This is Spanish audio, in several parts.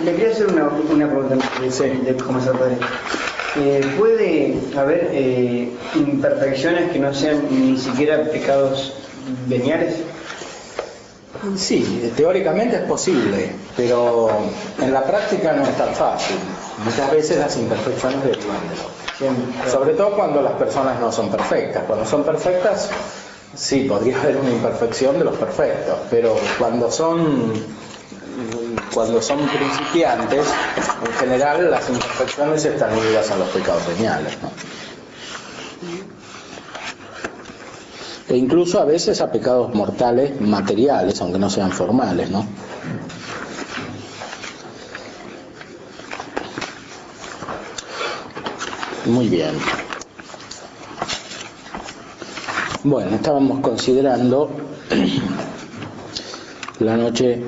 Le quería hacer una pregunta de cómo se puede. ¿Puede haber imperfecciones que no sean ni siquiera pecados veniales? Sí, teóricamente es posible, pero en la práctica no es tan fácil. Muchas veces las imperfecciones derivan de lo. Sobre todo cuando las personas no son perfectas. Cuando son perfectas, sí, podría haber una imperfección de los perfectos, pero cuando son principiantes, en general las imperfecciones están unidas a los pecados veniales, ¿no? E incluso a veces a pecados mortales materiales, aunque no sean formales, ¿no? Muy bien. Bueno, estábamos considerando la noche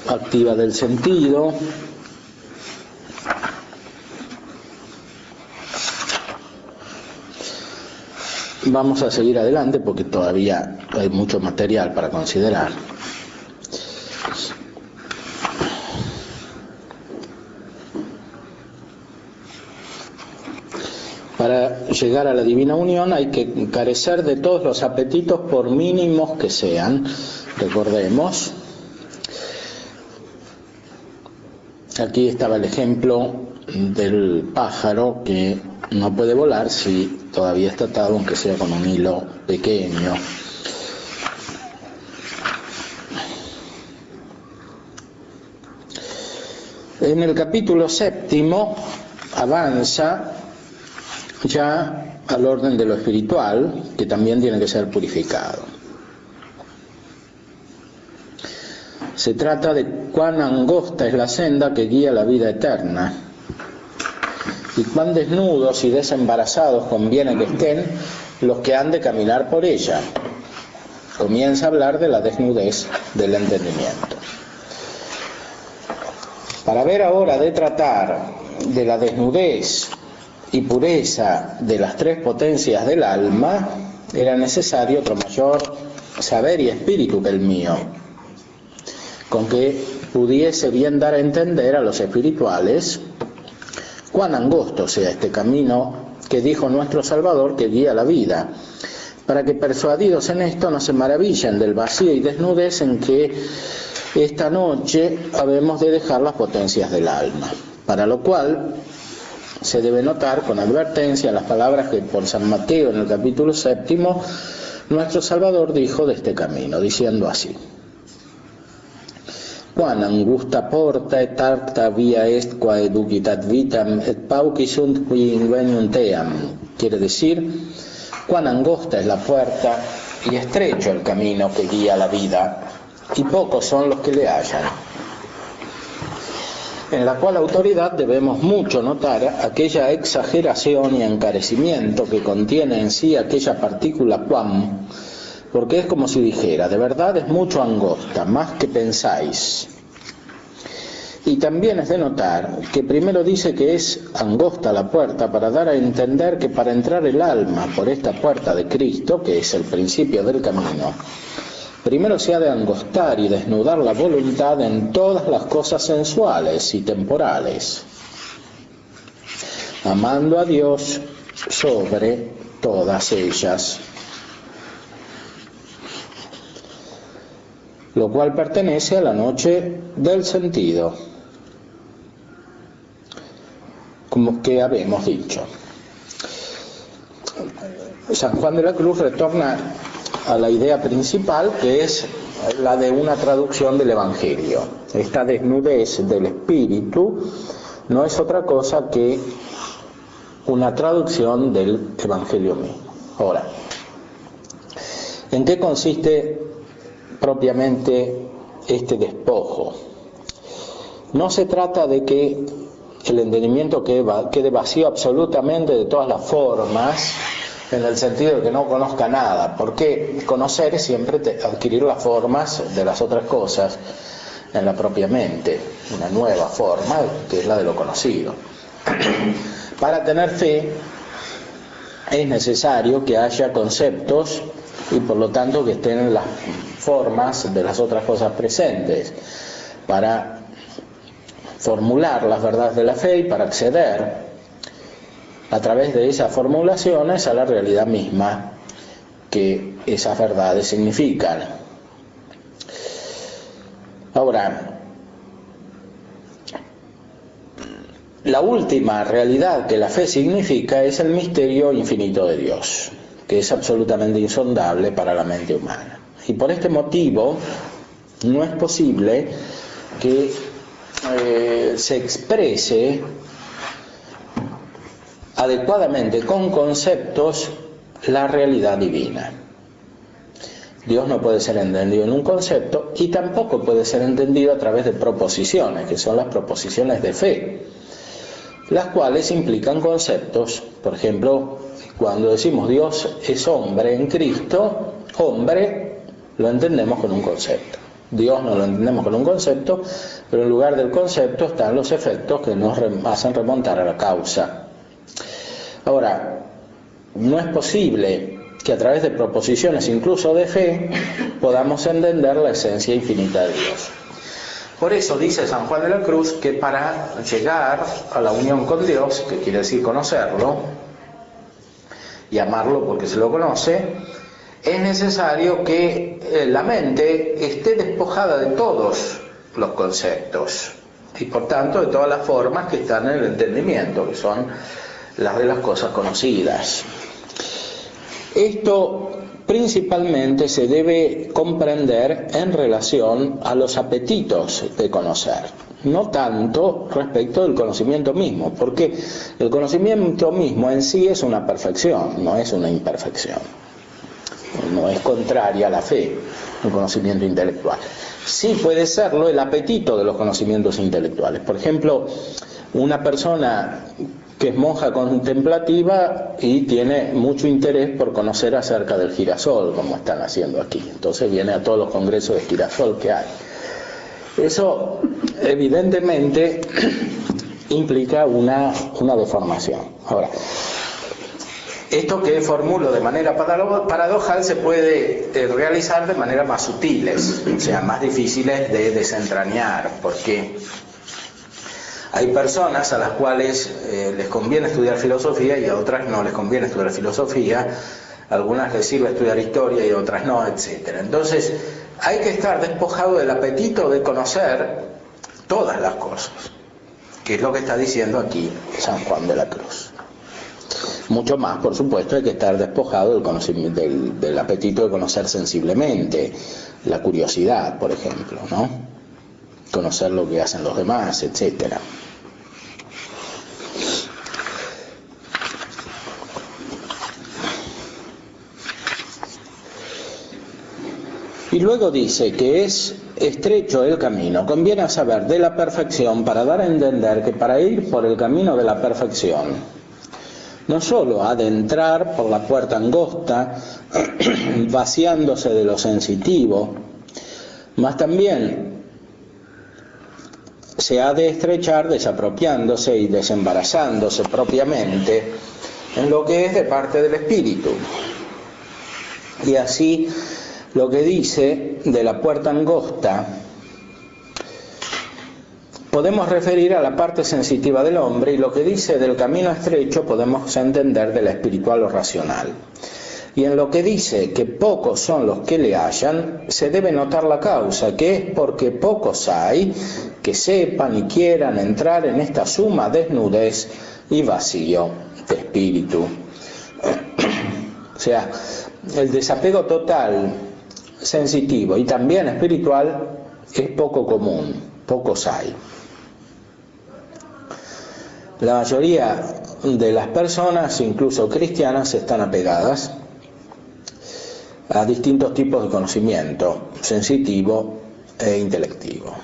activa del sentido. Vamos a seguir adelante porque todavía hay mucho material para considerar. Para llegar a la divina unión hay que carecer de todos los apetitos por mínimos que sean. Recordemos, aquí estaba el ejemplo del pájaro que no puede volar si todavía está atado, aunque sea con un hilo pequeño. En el capítulo 7 avanza ya al orden de lo espiritual, que también tiene que ser purificado. Se trata de cuán angosta es la senda que guía la vida eterna y cuán desnudos y desembarazados conviene que estén los que han de caminar por ella. Comienza a hablar de la desnudez del entendimiento. Para ver ahora de tratar de la desnudez y pureza de las tres potencias del alma, era necesario otro mayor saber y espíritu que el mío, con que pudiese bien dar a entender a los espirituales cuán angosto sea este camino que dijo nuestro Salvador que guía la vida, para que persuadidos en esto no se maravillen del vacío y desnudez en que esta noche habemos de dejar las potencias del alma, para lo cual se debe notar con advertencia las palabras que por San Mateo en el capítulo 7 nuestro Salvador dijo de este camino, diciendo así: Quan angusta porta et arcta via est qua educitat vitam et pauci sunt qui inveniunt eam. Quiere decir, cuán angosta es la puerta y estrecho el camino que guía la vida, y pocos son los que le hallan. En la cual autoridad debemos mucho notar aquella exageración y encarecimiento que contiene en sí aquella partícula quam, porque es como si dijera, de verdad es mucho angosta, más que pensáis. Y también es de notar que primero dice que es angosta la puerta para dar a entender que para entrar el alma por esta puerta de Cristo, que es el principio del camino, primero se ha de angostar y desnudar la voluntad en todas las cosas sensuales y temporales, amando a Dios sobre todas ellas, lo cual pertenece a la noche del sentido, como que habíamos dicho. San Juan de la Cruz retorna a la idea principal, que es la de una traducción del Evangelio. Esta desnudez del espíritu no es otra cosa que una traducción del Evangelio mismo. Ahora, ¿en qué consiste propiamente este despojo? No se trata de que el entendimiento quede vacío absolutamente de todas las formas, en el sentido de que no conozca nada, porque conocer es siempre adquirir las formas de las otras cosas en la propia mente, una nueva forma que es la de lo conocido. Para tener fe es necesario que haya conceptos y por lo tanto que estén las formas de las otras cosas presentes para formular las verdades de la fe y para acceder a través de esas formulaciones a la realidad misma que esas verdades significan. Ahora, la última realidad que la fe significa es el misterio infinito de Dios, que es absolutamente insondable para la mente humana. Y por este motivo no es posible que se exprese adecuadamente con conceptos la realidad divina. Dios no puede ser entendido en un concepto y tampoco puede ser entendido a través de proposiciones, que son las proposiciones de fe, las cuales implican conceptos. Por ejemplo, cuando decimos Dios es hombre en Cristo, hombre lo entendemos con un concepto. Dios no lo entendemos con un concepto, pero en lugar del concepto están los efectos que nos hacen remontar a la causa. Ahora, no es posible que a través de proposiciones, incluso de fe, podamos entender la esencia infinita de Dios. Por eso dice San Juan de la Cruz que para llegar a la unión con Dios, que quiere decir conocerlo y amarlo porque se lo conoce, es necesario que la mente esté despojada de todos los conceptos y por tanto de todas las formas que están en el entendimiento, que son las de las cosas conocidas. Esto principalmente se debe comprender en relación a los apetitos de conocer, no tanto respecto del conocimiento mismo, porque el conocimiento mismo en sí es una perfección, no es una imperfección, no es contraria a la fe, el conocimiento intelectual. Sí puede serlo el apetito de los conocimientos intelectuales. Por ejemplo, una persona que es monja contemplativa y tiene mucho interés por conocer acerca del girasol, como están haciendo aquí. Entonces viene a todos los congresos de girasol que hay. Eso evidentemente implica una deformación. Ahora, esto que formulo de manera paradojal se puede realizar de manera más sutiles, o sea, más difíciles de desentrañar, porque hay personas a las cuales les conviene estudiar filosofía y a otras no les conviene estudiar filosofía, a algunas les sirve estudiar historia y a otras no, etc. Entonces, hay que estar despojado del apetito de conocer todas las cosas, que es lo que está diciendo aquí San Juan de la Cruz. Mucho más, por supuesto, hay que estar despojado del conocimiento, del apetito de conocer sensiblemente, la curiosidad, por ejemplo, ¿no? Conocer lo que hacen los demás, etcétera. Y luego dice que es estrecho el camino, conviene saber de la perfección para dar a entender que para ir por el camino de la perfección no solo ha de entrar por la puerta angosta, vaciándose de lo sensitivo, mas también se ha de estrechar desapropiándose y desembarazándose propiamente en lo que es de parte del espíritu. Y así lo que dice de la puerta angosta podemos referir a la parte sensitiva del hombre, y lo que dice del camino estrecho podemos entender de la espiritual o racional. Y en lo que dice que pocos son los que le hallan, se debe notar la causa, que es porque pocos hay que sepan y quieran entrar en esta suma desnudez y vacío de espíritu. O sea, el desapego total, sensitivo y también espiritual es poco común, pocos hay. La mayoría de las personas, incluso cristianas, están apegadas a distintos tipos de conocimiento, sensitivo e intelectivo.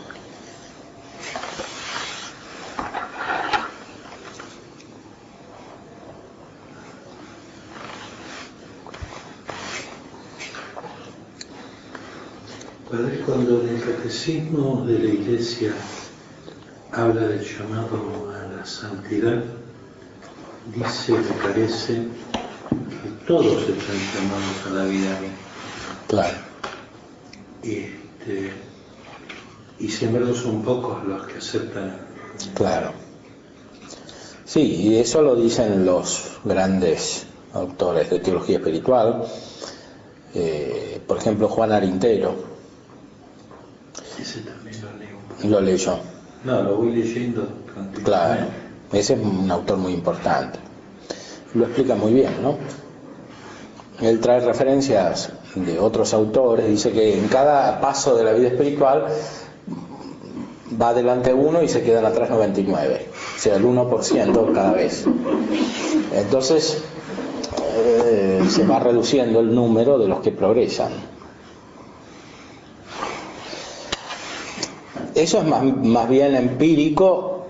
Padre, cuando en el Catecismo de la Iglesia habla del llamado a la santidad, dice, me parece, que todos están llamados a la vida misma. Claro. Y sin embargo son pocos los que aceptan Claro. Sí, y eso lo dicen los grandes autores de teología espiritual, por ejemplo Juan Arintero. Ese también lo leo. Lo leyó. No, lo voy leyendo continuamente. Claro, ese es un autor muy importante. Lo explica muy bien, ¿no? Él trae referencias de otros autores, dice que en cada paso de la vida espiritual va adelante uno y se quedan atrás 99, o sea, el 1% cada vez. Entonces se va reduciendo el número de los que progresan. Eso es más bien empírico,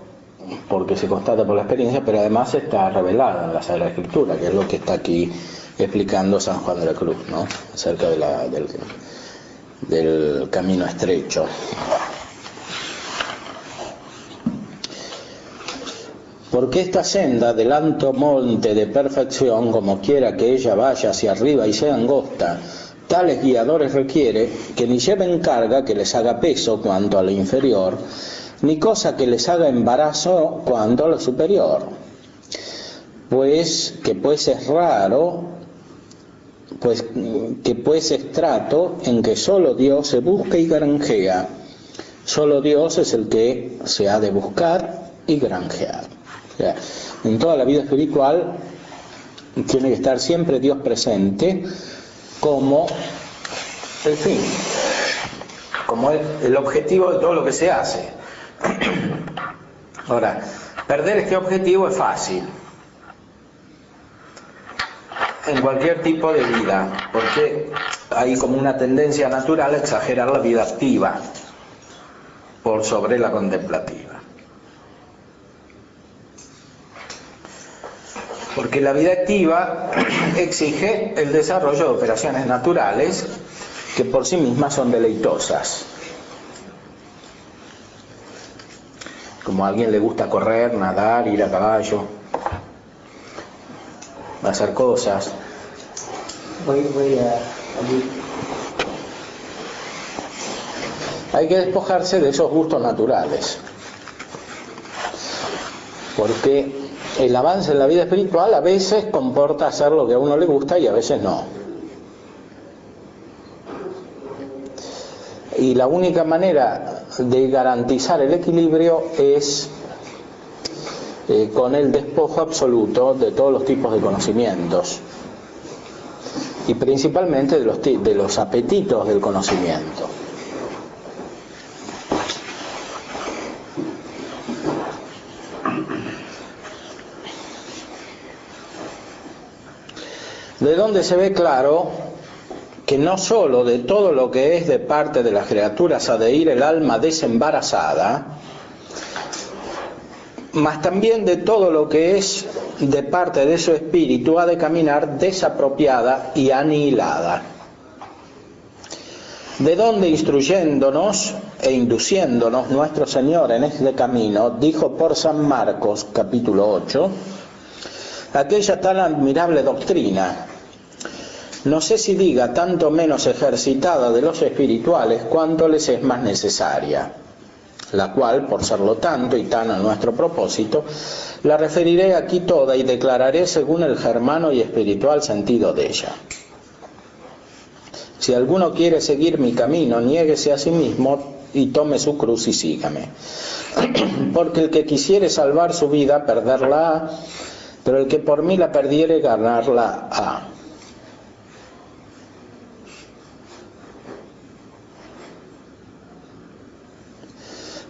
porque se constata por la experiencia, pero además está revelado en la Sagrada Escritura, que es lo que está aquí explicando San Juan de la Cruz, ¿no? Acerca de del camino estrecho. Porque esta senda del alto monte de perfección, como quiera que ella vaya hacia arriba y sea angosta, tales guiadores requiere que ni lleven carga que les haga peso cuanto a lo inferior, ni cosa que les haga embarazo cuanto a lo superior. Pues es raro, pues es trato en que solo Dios se busca y granjea. Solo Dios es el que se ha de buscar y granjear. O sea, en toda la vida espiritual tiene que estar siempre Dios presente como el fin, como el objetivo de todo lo que se hace. Ahora, perder este objetivo es fácil en cualquier tipo de vida, porque hay como una tendencia natural a exagerar la vida activa por sobre la contemplativa. Porque la vida activa exige el desarrollo de operaciones naturales que por sí mismas son deleitosas. Como a alguien le gusta correr, nadar, ir a caballo, hacer cosas. Hay que despojarse de esos gustos naturales, porque el avance en la vida espiritual a veces comporta hacer lo que a uno le gusta y a veces no. Y la única manera de garantizar el equilibrio es con el despojo absoluto de todos los tipos de conocimientos y principalmente de los apetitos del conocimiento. De donde se ve claro que no sólo de todo lo que es de parte de las criaturas ha de ir el alma desembarazada, mas también de todo lo que es de parte de su espíritu ha de caminar desapropiada y anihilada. De donde instruyéndonos e induciéndonos nuestro Señor en este camino, dijo por San Marcos capítulo 8, aquella tan admirable doctrina, no sé si diga tanto menos ejercitada de los espirituales cuanto les es más necesaria, la cual, por serlo tanto y tan a nuestro propósito, la referiré aquí toda y declararé según el germano y espiritual sentido de ella. Si alguno quiere seguir mi camino, niéguese a sí mismo y tome su cruz y sígame. Porque el que quisiere salvar su vida, perderla ha, pero el que por mí la perdiere, ganarla ha.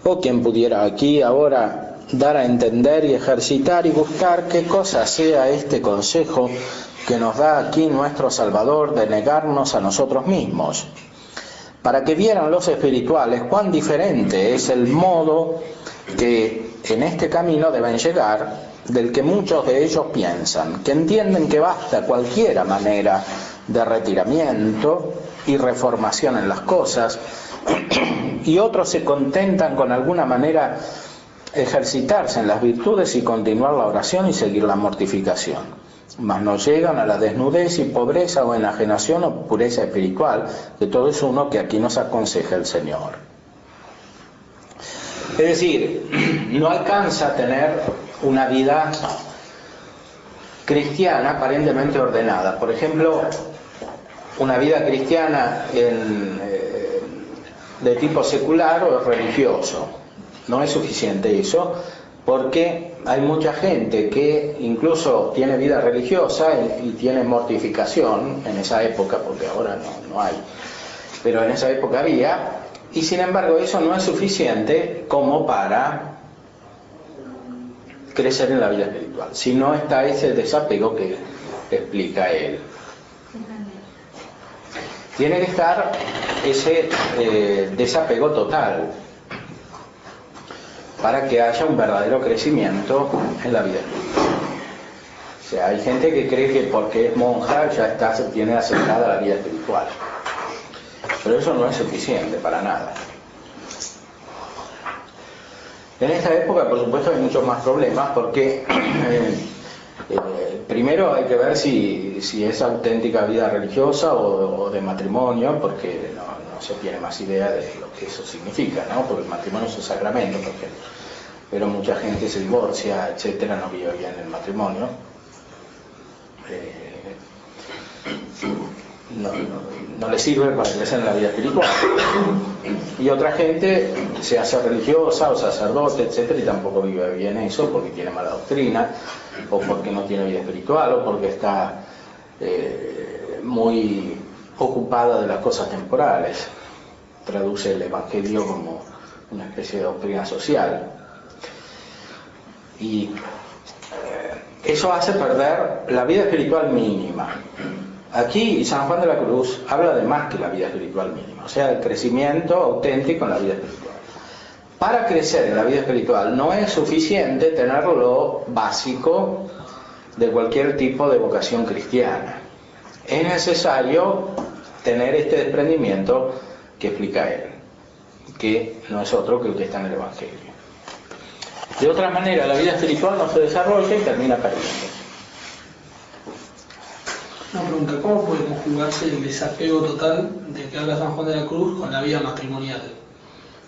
O quien pudiera aquí ahora dar a entender y ejercitar y buscar qué cosa sea este consejo que nos da aquí nuestro Salvador de negarnos a nosotros mismos, para que vieran los espirituales cuán diferente es el modo que en este camino deben llegar del que muchos de ellos piensan, que entienden que basta cualquiera manera de retiramiento y reformación en las cosas, y otros se contentan con alguna manera ejercitarse en las virtudes y continuar la oración y seguir la mortificación, mas no llegan a la desnudez y pobreza o enajenación o pureza espiritual, que todo es uno que aquí nos aconseja el Señor. Es decir, no alcanza a tener una vida cristiana aparentemente ordenada. Por ejemplo, una vida cristiana de tipo secular o religioso. No es suficiente eso, porque hay mucha gente que incluso tiene vida religiosa y tiene mortificación en esa época, porque ahora no hay, pero en esa época había, y sin embargo eso no es suficiente como para crecer en la vida espiritual, si no está ese desapego que explica él. Tiene que estar ese desapego total para que haya un verdadero crecimiento en la vida espiritual. O sea, hay gente que cree que porque es monja ya tiene aceptada la vida espiritual, pero eso no es suficiente para nada. En esta época, por supuesto, hay muchos más problemas porque primero hay que ver si es auténtica vida religiosa o de matrimonio, porque no se tiene más idea de lo que eso significa, ¿no? Porque el matrimonio es un sacramento, por ejemplo. Pero mucha gente se divorcia, etcétera, no vive bien el matrimonio. No le sirve para crecer en la vida espiritual. Y otra gente se hace religiosa o sacerdote, etcétera, y tampoco vive bien eso porque tiene mala doctrina, o porque no tiene vida espiritual, o porque está muy ocupada de las cosas temporales. Traduce el Evangelio como una especie de doctrina social. Y eso hace perder la vida espiritual mínima. Aquí San Juan de la Cruz habla de más que la vida espiritual mínima, o sea, el crecimiento auténtico en la vida espiritual. Para crecer en la vida espiritual no es suficiente tener lo básico de cualquier tipo de vocación cristiana. Es necesario tener este desprendimiento que explica él, que no es otro que el que está en el Evangelio. De otra manera, la vida espiritual no se desarrolla y termina perdiendo. Una pregunta, ¿cómo puede conjugarse el desapego total de que habla San Juan de la Cruz con la vida matrimonial?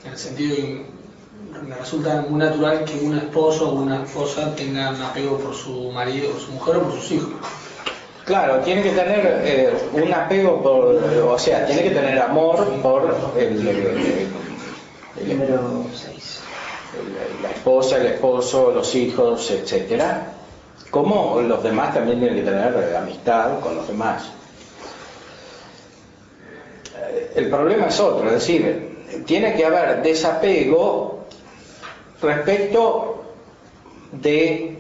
En el sentido de que me resulta muy natural que un esposo o una esposa tengan apego por su marido, por su mujer o por sus hijos. Claro, tiene que tener un apego o sea, tiene que tener amor por Número 6. La esposa, el esposo, los hijos, etcétera. Como los demás también tienen que tener amistad con los demás. El problema es otro, es decir, tiene que haber desapego respecto de,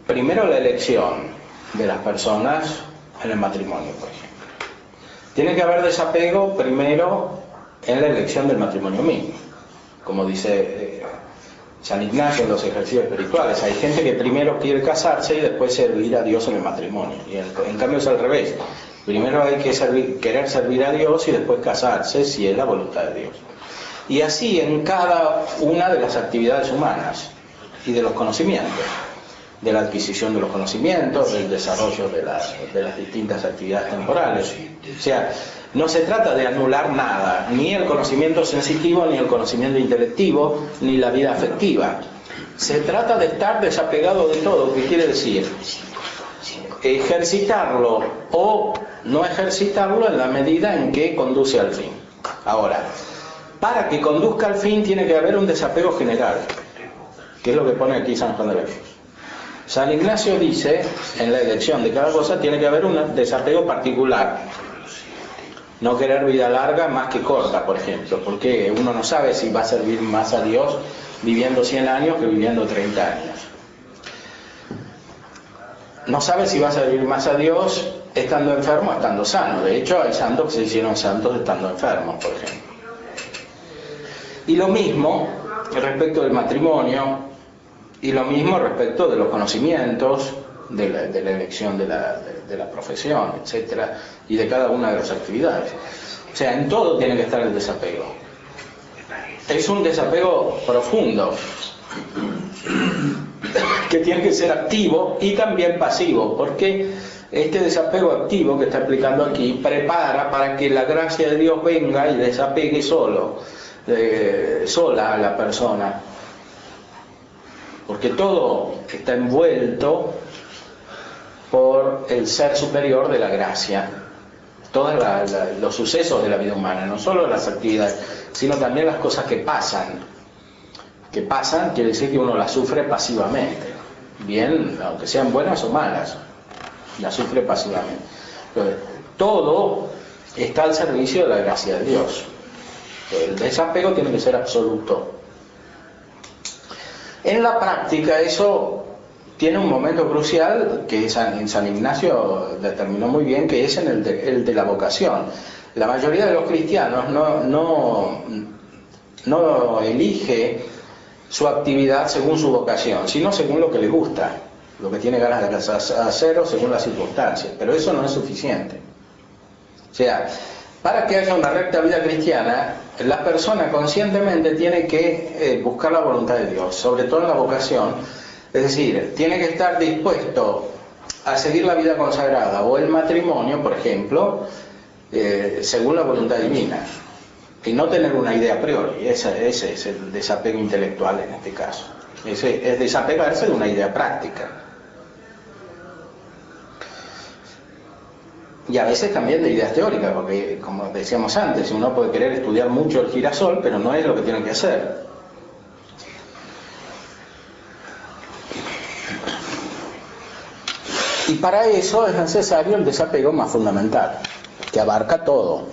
primero, la elección de las personas en el matrimonio, por ejemplo. Tiene que haber desapego primero en la elección del matrimonio mismo, como dice San Ignacio en los ejercicios espirituales. Hay gente que primero quiere casarse y después servir a Dios en el matrimonio, y en cambio es al revés. Primero hay que querer servir a Dios y después casarse si es la voluntad de Dios. Y así en cada una de las actividades humanas y de los conocimientos, de la adquisición de los conocimientos, del desarrollo de las distintas actividades temporales. O sea, no se trata de anular nada, ni el conocimiento sensitivo, ni el conocimiento intelectivo, ni la vida afectiva. Se trata de estar desapegado de todo, que quiere decir ejercitarlo o no ejercitarlo en la medida en que conduce al fin. Ahora, para que conduzca al fin tiene que haber un desapego general, que es lo que pone aquí San Juan de la Cruz. San Ignacio dice, en la elección de cada cosa tiene que haber un desapego particular. No querer vida larga más que corta, por ejemplo, porque uno no sabe si va a servir más a Dios viviendo 100 años que viviendo 30 años. No sabe si va a servir más a Dios estando enfermo o estando sano. De hecho, hay santos que se hicieron santos estando enfermos, por ejemplo. Y lo mismo respecto del matrimonio, y lo mismo respecto de los conocimientos, de la elección de la profesión, etcétera, y de cada una de las actividades. O sea, en todo tiene que estar el desapego. Es un desapego profundo, que tiene que ser activo y también pasivo, porque este desapego activo que está explicando aquí prepara para que la gracia de Dios venga y desapegue sola a la persona. porque todo está envuelto por el ser superior de la gracia. Todos los sucesos de la vida humana, no solo las actividades, sino también las cosas que pasan. Que pasan quiere decir que uno las sufre pasivamente, bien, aunque sean buenas o malas, las sufre pasivamente. Entonces, todo está al servicio de la gracia de Dios. El desapego tiene que ser absoluto. En la práctica eso tiene un momento crucial que en San Ignacio determinó muy bien, que es en el de la vocación. La mayoría de los cristianos no elige su actividad según su vocación, sino según lo que le gusta, lo que tiene ganas de hacer o según las circunstancias, pero eso no es suficiente. O sea, para que haya una recta vida cristiana, la persona conscientemente tiene que buscar la voluntad de Dios, sobre todo en la vocación. Es decir, tiene que estar dispuesto a seguir la vida consagrada o el matrimonio, por ejemplo, según la voluntad divina, y no tener una idea a priori. Ese es el desapego intelectual en este caso. Ese es desapegarse de una idea práctica. Y a veces también de ideas teóricas, porque como decíamos antes, uno puede querer estudiar mucho el girasol, pero no es lo que tiene que hacer. Y para eso es necesario el desapego más fundamental, que abarca todo.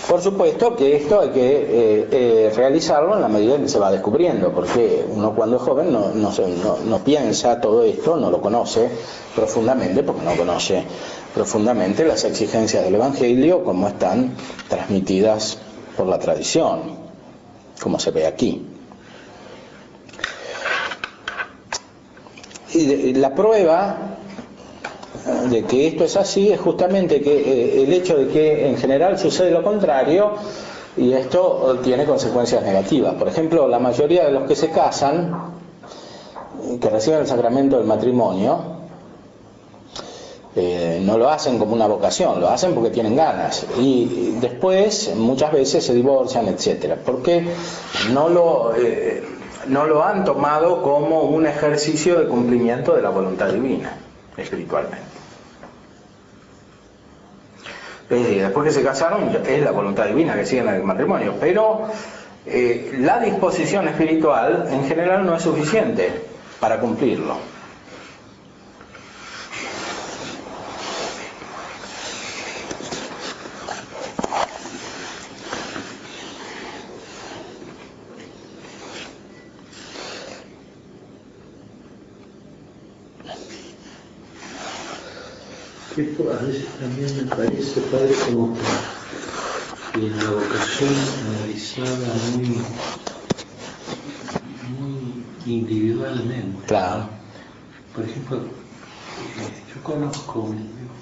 Por supuesto que esto hay que realizarlo en la medida en que se va descubriendo, porque uno cuando es joven no piensa todo esto, no lo conoce profundamente, porque no conoce profundamente las exigencias del Evangelio como están transmitidas por la tradición, como se ve aquí. Y la prueba de que esto es así es justamente que el hecho de que en general sucede lo contrario, y esto tiene consecuencias negativas. Por ejemplo, la mayoría de los que se casan, que reciben el sacramento del matrimonio, no lo hacen como una vocación, lo hacen porque tienen ganas, y después muchas veces se divorcian, etcétera, porque no lo han tomado como un ejercicio de cumplimiento de la voluntad divina, espiritualmente. Después que se casaron, es la voluntad divina que siguen en el matrimonio, pero la disposición espiritual en general no es suficiente para cumplirlo. Esto a veces también me parece, padre, como que en la vocación analizada muy individualmente. Claro. Por ejemplo, yo conozco,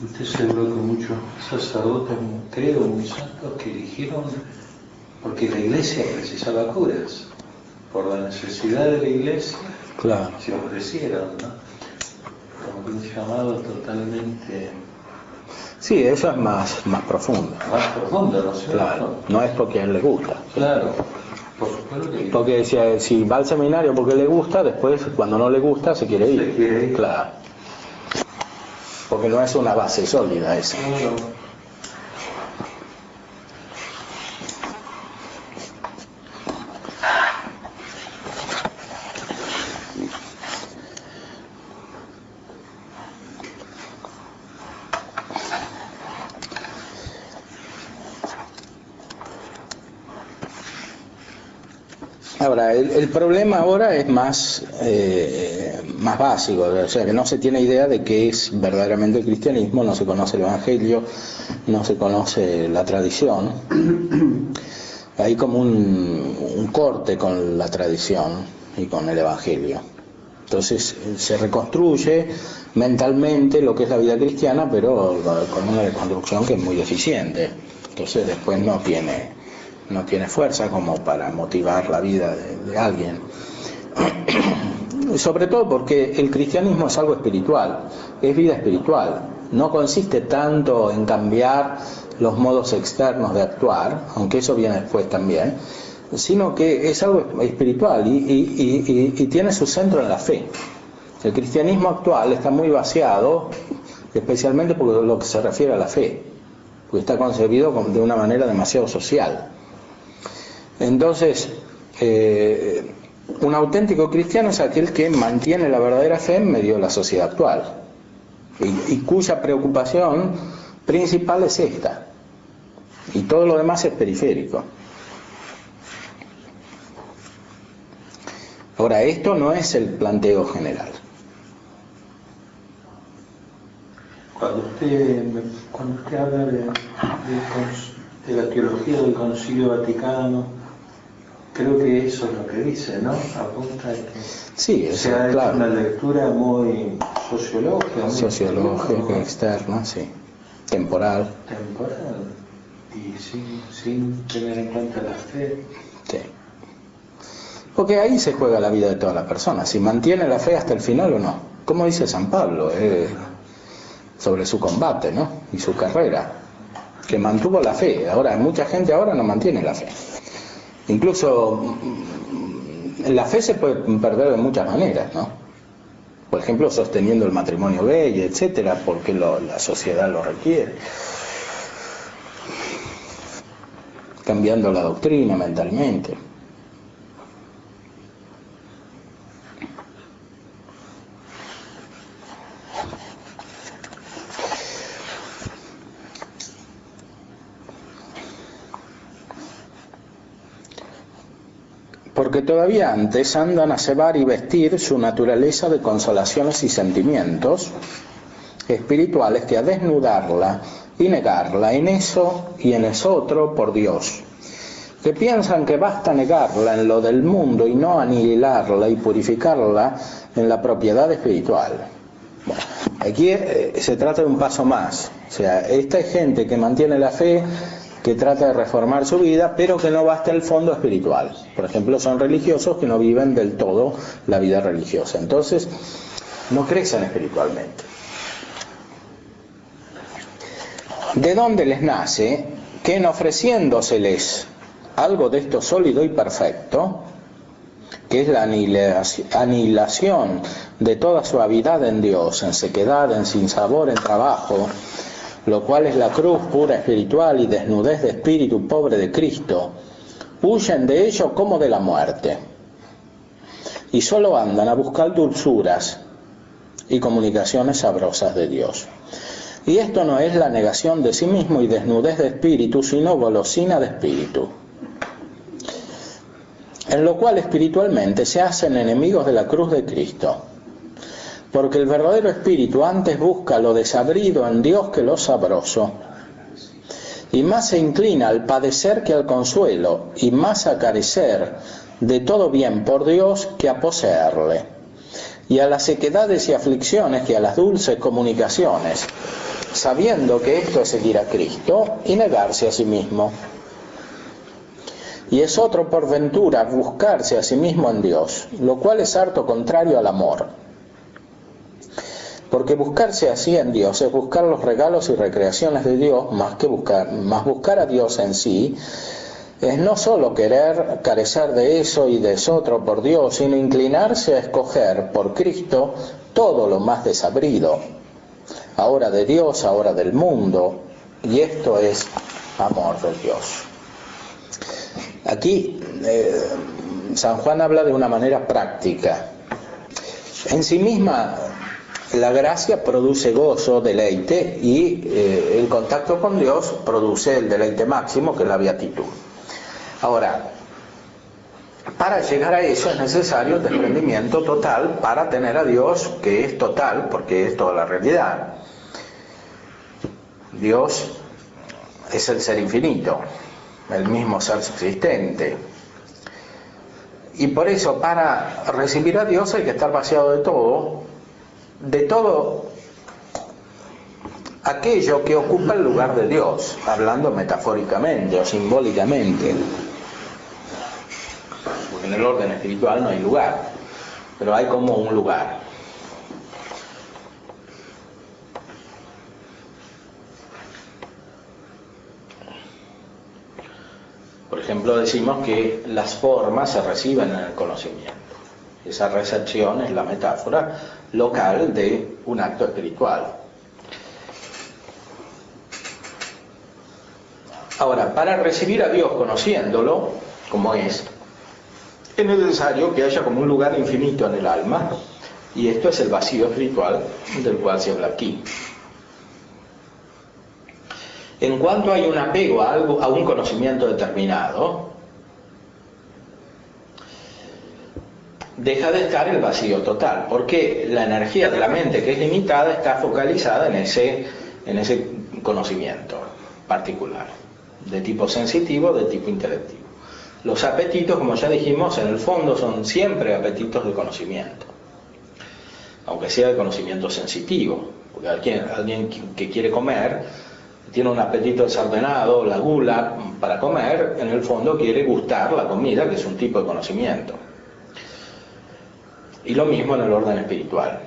usted seguro que muchos sacerdotes, creo, muy santos, que eligieron porque la iglesia precisaba curas. Por la necesidad de la iglesia, Claro. se ofrecieron, ¿no? Como que un llamado totalmente... Sí, eso es más profundo. Más profundo, ¿no es cierto? Claro, no es porque a él le gusta. Claro, por supuesto que... Porque si va al seminario porque le gusta, después cuando no le gusta se quiere ir. Se quiere ir. Claro. Porque no es una base sólida esa. No. Ahora, el problema ahora es más básico, o sea, que no se tiene idea de qué es verdaderamente el cristianismo, no se conoce el Evangelio, no se conoce la tradición. Hay como un corte con la tradición y con el Evangelio. Entonces se reconstruye mentalmente lo que es la vida cristiana, pero con una reconstrucción que es muy deficiente. Entonces después no tiene fuerza como para motivar la vida de alguien. Sobre todo porque el cristianismo es algo espiritual, es vida espiritual. no consiste tanto en cambiar los modos externos de actuar, aunque eso viene después también, sino que es algo espiritual y tiene su centro en la fe. El cristianismo actual está muy vaciado, especialmente por lo que se refiere a la fe, porque está concebido de una manera demasiado social. Entonces, un auténtico cristiano es aquel que mantiene la verdadera fe en medio de la sociedad actual y cuya preocupación principal es esta, y todo lo demás es periférico. Ahora, esto no es el planteo general. Cuando usted habla de la teología del Concilio Vaticano, creo que eso es lo que dice, ¿no? Apunta a que sí, eso, se ha hecho claro, una lectura muy sociológica, externa, sí, temporal. Y sin tener en cuenta la fe. Sí. Porque ahí se juega la vida de toda la persona, si mantiene la fe hasta el final o no. Como dice San Pablo, sobre su combate, ¿no? Y su carrera, que mantuvo la fe. Ahora, mucha gente ahora no mantiene la fe. Incluso la fe se puede perder de muchas maneras, ¿no? Por ejemplo, sosteniendo el matrimonio gay, etcétera, porque la sociedad lo requiere. Cambiando la doctrina mentalmente. Porque todavía antes andan a cebar y vestir su naturaleza de consolaciones y sentimientos espirituales, que a desnudarla y negarla en eso y en esotro por Dios, que piensan que basta negarla en lo del mundo y no aniquilarla y purificarla en la propiedad espiritual. Bueno, aquí se trata de un paso más. O sea, esta es gente que mantiene la fe, que trata de reformar su vida, pero que no basta el fondo espiritual. Por ejemplo, son religiosos que no viven del todo la vida religiosa. Entonces, no crecen espiritualmente. ¿De dónde les nace que en ofreciéndoseles algo de esto sólido y perfecto, que es la anihilación de toda suavidad en Dios, en sequedad, en sinsabor, en trabajo, lo cual es la cruz pura espiritual y desnudez de espíritu pobre de Cristo, huyen de ello como de la muerte, y solo andan a buscar dulzuras y comunicaciones sabrosas de Dios? Y esto no es la negación de sí mismo y desnudez de espíritu, sino golosina de espíritu, en lo cual espiritualmente se hacen enemigos de la cruz de Cristo. Porque el verdadero espíritu antes busca lo desabrido en Dios que lo sabroso, y más se inclina al padecer que al consuelo, y más a carecer de todo bien por Dios que a poseerle, y a las sequedades y aflicciones que a las dulces comunicaciones, sabiendo que esto es seguir a Cristo y negarse a sí mismo. Y es otro por ventura buscarse a sí mismo en Dios, lo cual es harto contrario al amor. Porque buscarse así en Dios es buscar los regalos y recreaciones de Dios, más buscar a Dios en sí es no solo querer carecer de eso y de eso otro por Dios, sino inclinarse a escoger por Cristo todo lo más desabrido, ahora de Dios, ahora del mundo, y esto es amor de Dios. Aquí San Juan habla de una manera práctica. En sí misma la gracia produce gozo, deleite, y el contacto con Dios produce el deleite máximo, que es la beatitud. Ahora, para llegar a eso es necesario el desprendimiento total para tener a Dios, que es total, porque es toda la realidad. Dios es el ser infinito, el mismo ser subsistente. Y por eso, para recibir a Dios hay que estar vaciado de todo aquello que ocupa el lugar de Dios, hablando metafóricamente o simbólicamente, porque en el orden espiritual no hay lugar, pero hay como un lugar. ejemplo, decimos que las formas se reciben en el conocimiento. Esa recepción es la metáfora local de un acto espiritual. Ahora, para recibir a Dios conociéndolo, como es necesario que haya como un lugar infinito en el alma, y esto es el vacío espiritual del cual se habla aquí. En cuanto hay un apego a algo, a un conocimiento determinado, deja de estar el vacío total, porque la energía de la mente, que es limitada, está focalizada en ese conocimiento particular, de tipo sensitivo, de tipo intelectivo. Los apetitos, como ya dijimos, en el fondo son siempre apetitos de conocimiento, aunque sea de conocimiento sensitivo, porque alguien que quiere comer, tiene un apetito desordenado, la gula para comer, en el fondo quiere gustar la comida, que es un tipo de conocimiento. Y lo mismo en el orden espiritual.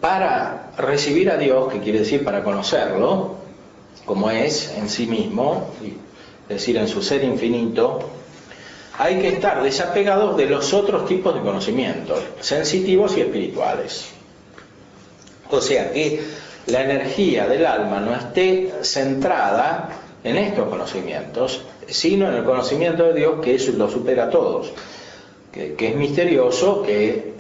Para recibir a Dios, que quiere decir para conocerlo, como es en sí mismo, es decir, en su ser infinito, hay que estar desapegados de los otros tipos de conocimientos, sensitivos y espirituales. O sea, que la energía del alma no esté centrada en estos conocimientos, sino en el conocimiento de Dios, que eso lo supera a todos, que es misterioso, que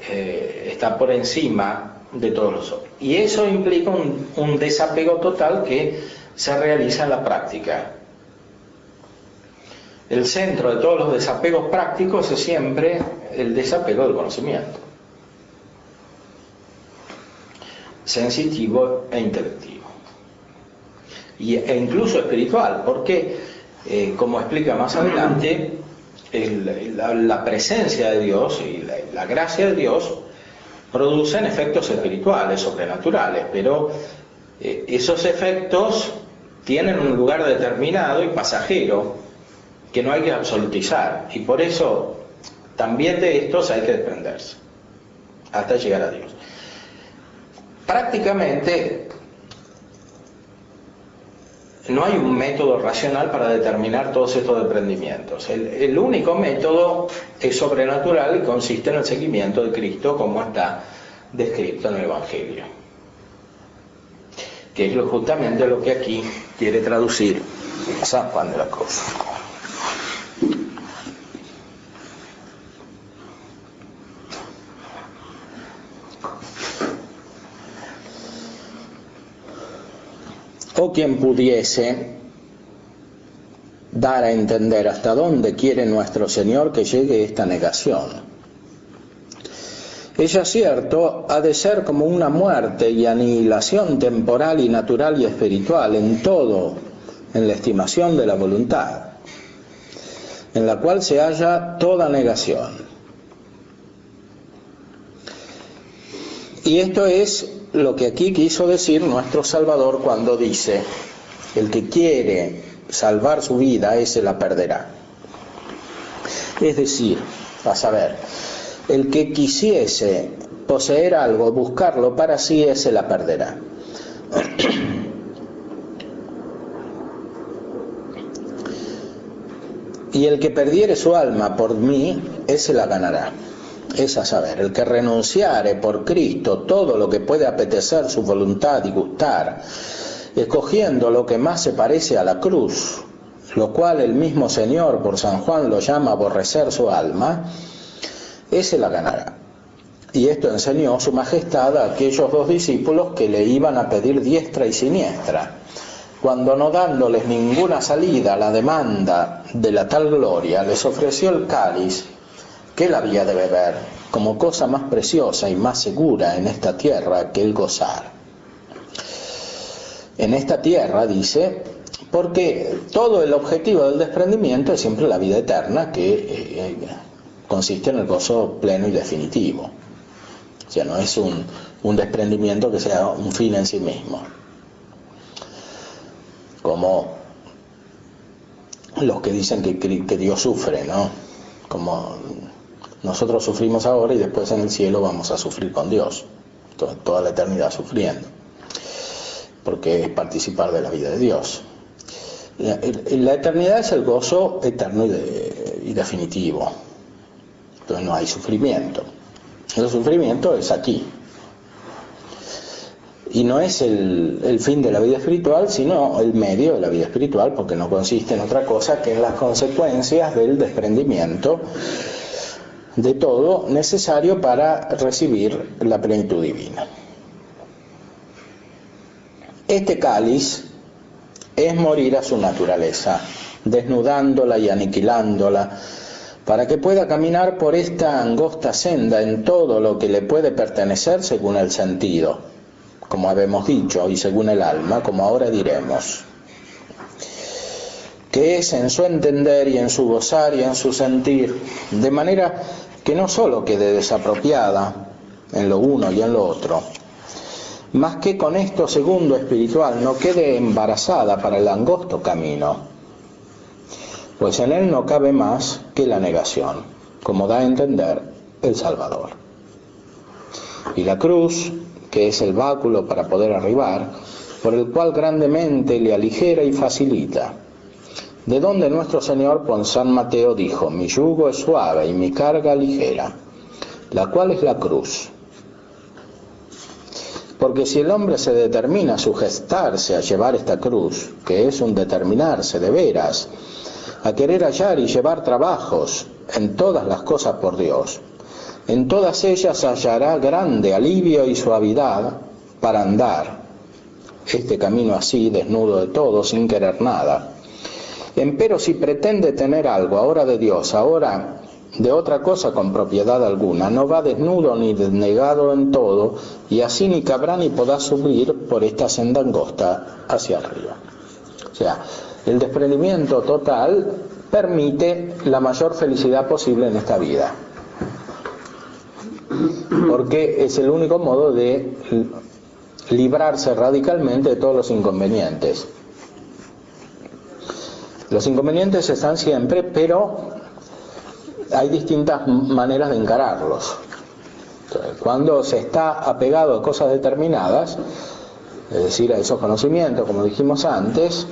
está por encima de todos los otros. Y eso implica un desapego total que se realiza en la práctica. El centro de todos los desapegos prácticos es siempre el desapego del conocimiento, sensitivo e intelectivo, e incluso espiritual, porque, como explica más adelante, la presencia de Dios y la gracia de Dios producen efectos espirituales, sobrenaturales, pero esos efectos tienen un lugar determinado y pasajero que no hay que absolutizar, y por eso también de estos hay que desprenderse hasta llegar a Dios. Prácticamente no hay un método racional para determinar todos estos desprendimientos. El único método es sobrenatural y consiste en el seguimiento de Cristo, como está descrito en el Evangelio, que es justamente lo que aquí quiere traducir San Juan de la Cruz. O quien pudiese dar a entender hasta dónde quiere nuestro Señor que llegue esta negación. Ella, cierto, ha de ser como una muerte y aniquilación temporal y natural y espiritual en todo, en la estimación de la voluntad, en la cual se halla toda negación. Y esto es lo que aquí quiso decir nuestro Salvador cuando dice: el que quiere salvar su vida, ese la perderá. Es decir, a saber, el que quisiese poseer algo, buscarlo para sí, ese la perderá. Y el que perdiere su alma por mí, ese la ganará. Es a saber, el que renunciare por Cristo todo lo que puede apetecer su voluntad y gustar, escogiendo lo que más se parece a la cruz, lo cual el mismo Señor por San Juan lo llama aborrecer su alma, ese la ganará. Y esto enseñó su majestad a aquellos dos discípulos que le iban a pedir diestra y siniestra, cuando, no dándoles ninguna salida a la demanda de la tal gloria, les ofreció el cáliz que él había de beber, como cosa más preciosa y más segura en esta tierra que el gozar. En esta tierra, dice, porque todo el objetivo del desprendimiento es siempre la vida eterna, que consiste en el gozo pleno y definitivo. O sea, no es un desprendimiento que sea un fin en sí mismo, como los que dicen que Dios sufre, ¿no? Como nosotros sufrimos ahora y después en el cielo vamos a sufrir con Dios, toda la eternidad sufriendo, porque es participar de la vida de Dios. La eternidad es el gozo eterno y definitivo. Entonces no hay sufrimiento. El sufrimiento es aquí. Y no es el fin de la vida espiritual, sino el medio de la vida espiritual, porque no consiste en otra cosa que en las consecuencias del desprendimiento de todo necesario para recibir la plenitud divina. Este cáliz es morir a su naturaleza, desnudándola y aniquilándola, para que pueda caminar por esta angosta senda en todo lo que le puede pertenecer según el sentido, como habemos dicho, y según el alma, como ahora diremos, que es en su entender y en su gozar y en su sentir, de manera que no sólo quede desapropiada en lo uno y en lo otro, más que con esto segundo espiritual no quede embarazada para el angosto camino, pues en él no cabe más que la negación, como da a entender el Salvador. Y la cruz, que es el báculo para poder arribar, por el cual grandemente le aligera y facilita, de donde nuestro Señor por San Mateo dijo: mi yugo es suave y mi carga ligera, la cual es la cruz. Porque si el hombre se determina a sujetarse a llevar esta cruz, que es un determinarse de veras, a querer hallar y llevar trabajos en todas las cosas por Dios, en todas ellas hallará grande alivio y suavidad para andar este camino así, desnudo de todo, sin querer nada. Empero si pretende tener algo ahora de Dios, ahora de otra cosa con propiedad alguna, no va desnudo ni desnegado en todo, y así ni cabrá ni podrá subir por esta senda angosta hacia arriba. O sea, el desprendimiento total permite la mayor felicidad posible en esta vida, porque es el único modo de librarse radicalmente de todos los inconvenientes. Los inconvenientes están siempre, pero hay distintas maneras de encararlos. Entonces, cuando se está apegado a cosas determinadas, es decir, a esos conocimientos, como dijimos antes,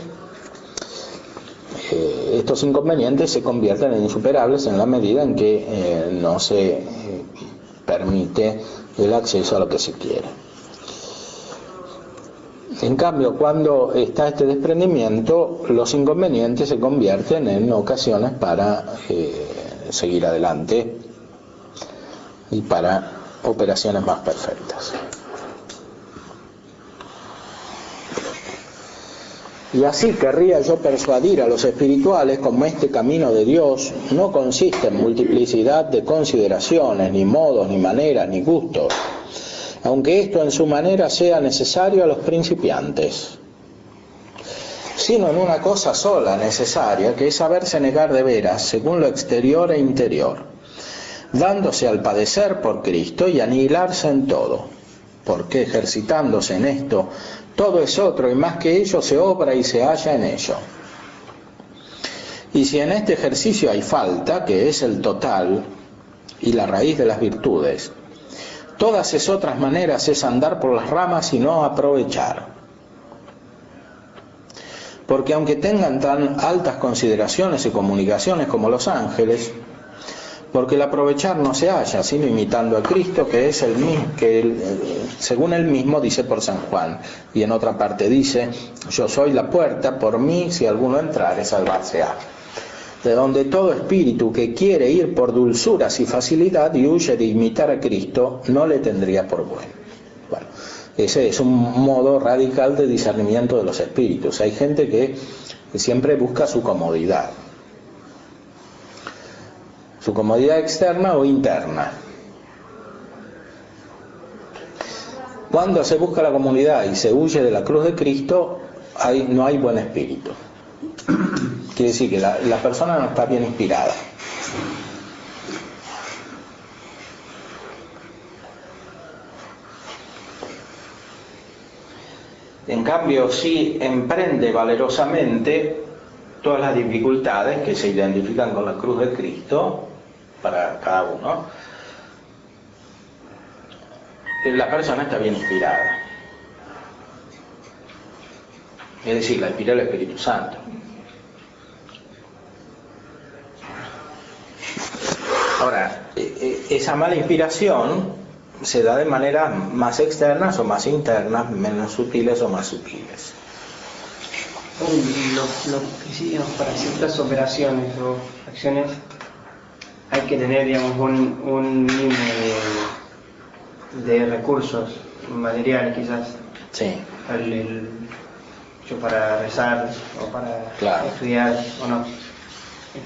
estos inconvenientes se convierten en insuperables en la medida en que no se permite el acceso a lo que se quiere. En cambio, cuando está este desprendimiento, los inconvenientes se convierten en ocasiones para seguir adelante y para operaciones más perfectas. Y así querría yo persuadir a los espirituales como este camino de Dios no consiste en multiplicidad de consideraciones, ni modos, ni maneras, ni gustos, aunque esto en su manera sea necesario a los principiantes, sino en una cosa sola necesaria, que es saberse negar de veras según lo exterior e interior, dándose al padecer por Cristo y aniquilarse en todo, porque ejercitándose en esto, todo es otro, y más que ello se obra y se halla en ello. Y si en este ejercicio hay falta, que es el total y la raíz de las virtudes, todas esas otras maneras es andar por las ramas y no aprovechar. Porque aunque tengan tan altas consideraciones y comunicaciones como los ángeles, porque el aprovechar no se halla, sino imitando a Cristo, que es el mismo, según él mismo dice por San Juan, y en otra parte dice: yo soy la puerta, por mí si alguno entrare salvarse ha. De donde todo espíritu que quiere ir por dulzuras y facilidad y huye de imitar a Cristo, no le tendría por bueno. Bueno, ese es un modo radical de discernimiento de los espíritus. Hay gente que siempre busca su comodidad externa o interna. Cuando se busca la comodidad y se huye de la cruz de Cristo, no hay buen espíritu. Quiere decir que la persona no está bien inspirada. En cambio, si emprende valerosamente todas las dificultades que se identifican con la cruz de Cristo, para cada uno, la persona está bien inspirada. Es decir, la inspira el Espíritu Santo. esa mala inspiración se da de maneras más externas o más internas, menos sutiles o más sutiles. Para ciertas operaciones o acciones hay que tener, digamos, un mínimo de recursos materiales, quizás. Sí. Para rezar o para Claro. estudiar o no.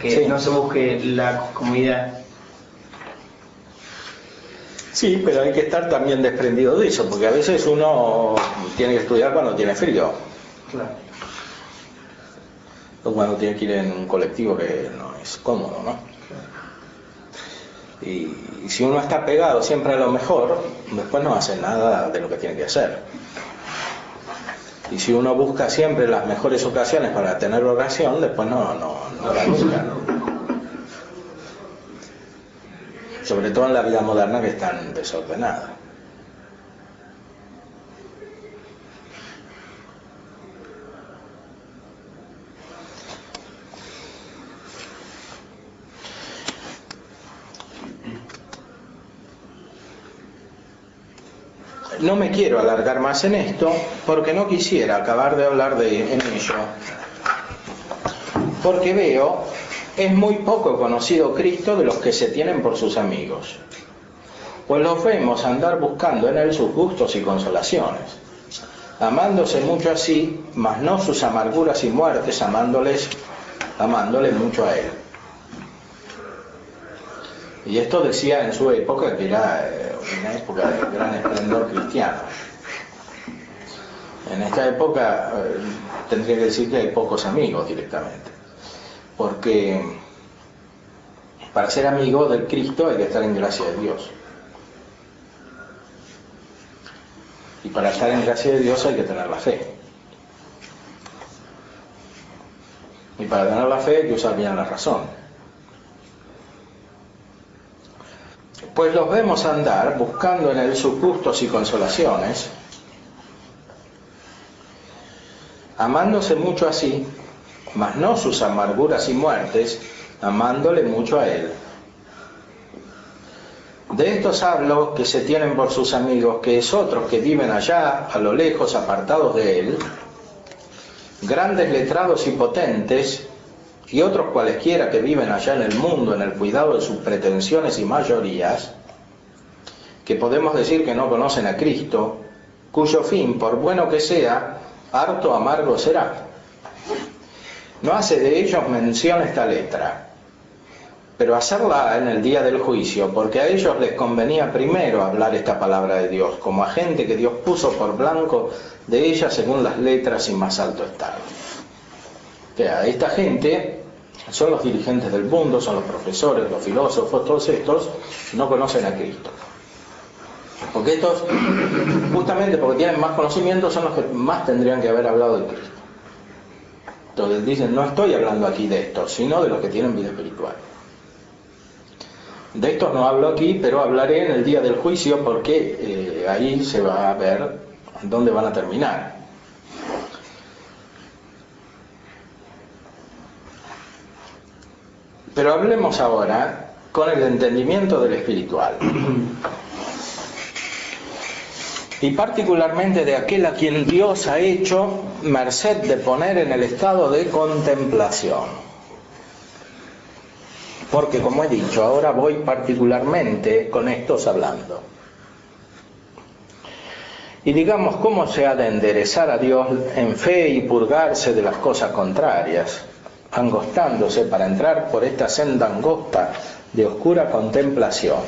Que Sí. no se busque la comodidad. Sí, pero hay que estar también desprendido de eso, porque a veces uno tiene que estudiar cuando tiene frío, Claro. o cuando tiene que ir en un colectivo que no es cómodo, ¿no? Y si uno está pegado siempre a lo mejor, después no hace nada de lo que tiene que hacer. Y si uno busca siempre las mejores ocasiones para tener oración, después no la busca, ¿no? Sobre todo en la vida moderna, que es tan desordenada. No me quiero alargar más en esto porque no quisiera acabar de hablar en ello, porque veo es muy poco conocido Cristo de los que se tienen por sus amigos, pues los vemos andar buscando en él sus gustos y consolaciones, amándose mucho así, mas no sus amarguras y muertes, amándole mucho a él. Y esto decía en su época, que era una época de gran esplendor cristiano. En esta época tendría que decir que hay pocos amigos directamente, porque para ser amigo del Cristo hay que estar en gracia de Dios, y para estar en gracia de Dios hay que tener la fe, y para tener la fe hay que usar bien la razón. Pues los vemos andar buscando en él sus gustos y consolaciones, amándose mucho así, mas no sus amarguras y muertes, amándole mucho a él. De estos hablo que se tienen por sus amigos, que es otros que viven allá, a lo lejos, apartados de él, grandes letrados y potentes, y otros cualesquiera que viven allá en el mundo en el cuidado de sus pretensiones y mayorías, que podemos decir que no conocen a Cristo, cuyo fin, por bueno que sea, harto amargo será. No hace de ellos mención esta letra, pero hacerla en el día del juicio, porque a ellos les convenía primero hablar esta palabra de Dios, como a gente que Dios puso por blanco de ella según las letras y más alto estado. O sea, esta gente son los dirigentes del mundo, son los profesores, los filósofos, todos estos no conocen a Cristo. Porque estos, justamente porque tienen más conocimiento, son los que más tendrían que haber hablado de Cristo. Entonces dicen, no estoy hablando aquí de estos, sino de los que tienen vida espiritual. De estos no hablo aquí, pero hablaré en el día del juicio, porque ahí se va a ver dónde van a terminar. Pero hablemos ahora con el entendimiento del espiritual. Y particularmente de aquel a quien Dios ha hecho merced de poner en el estado de contemplación. Porque, como he dicho, ahora voy particularmente con estos hablando. Y digamos, ¿cómo se ha de enderezar a Dios en fe y purgarse de las cosas contrarias, angostándose para entrar por esta senda angosta de oscura contemplación?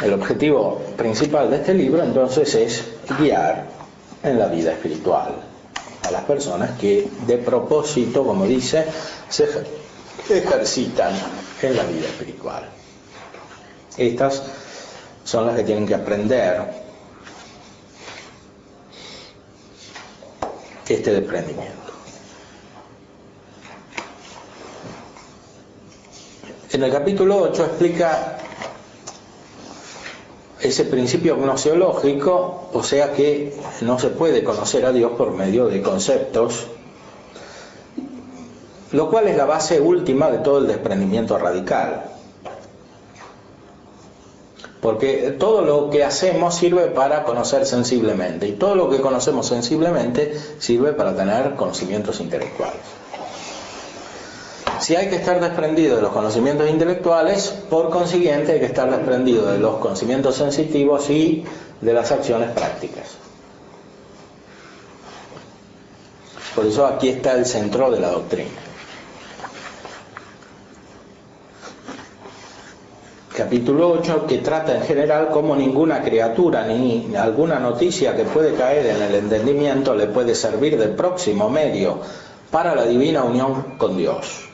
El objetivo principal de este libro entonces es guiar en la vida espiritual a las personas que de propósito, como dice, se ejercitan en la vida espiritual. Estas son las que tienen que aprender este desprendimiento. En el capítulo 8 explica ese principio gnoseológico, o sea que no se puede conocer a Dios por medio de conceptos lo cual es la base última de todo el desprendimiento radical. Porque todo lo que hacemos sirve para conocer sensiblemente, y todo lo que conocemos sensiblemente sirve para tener conocimientos intelectuales. Si hay que estar desprendido de los conocimientos intelectuales, por consiguiente hay que estar desprendido de los conocimientos sensitivos y de las acciones prácticas. Por eso aquí está el centro de la doctrina. Capítulo 8, que trata en general cómo ninguna criatura ni alguna noticia que puede caer en el entendimiento le puede servir de próximo medio para la divina unión con Dios.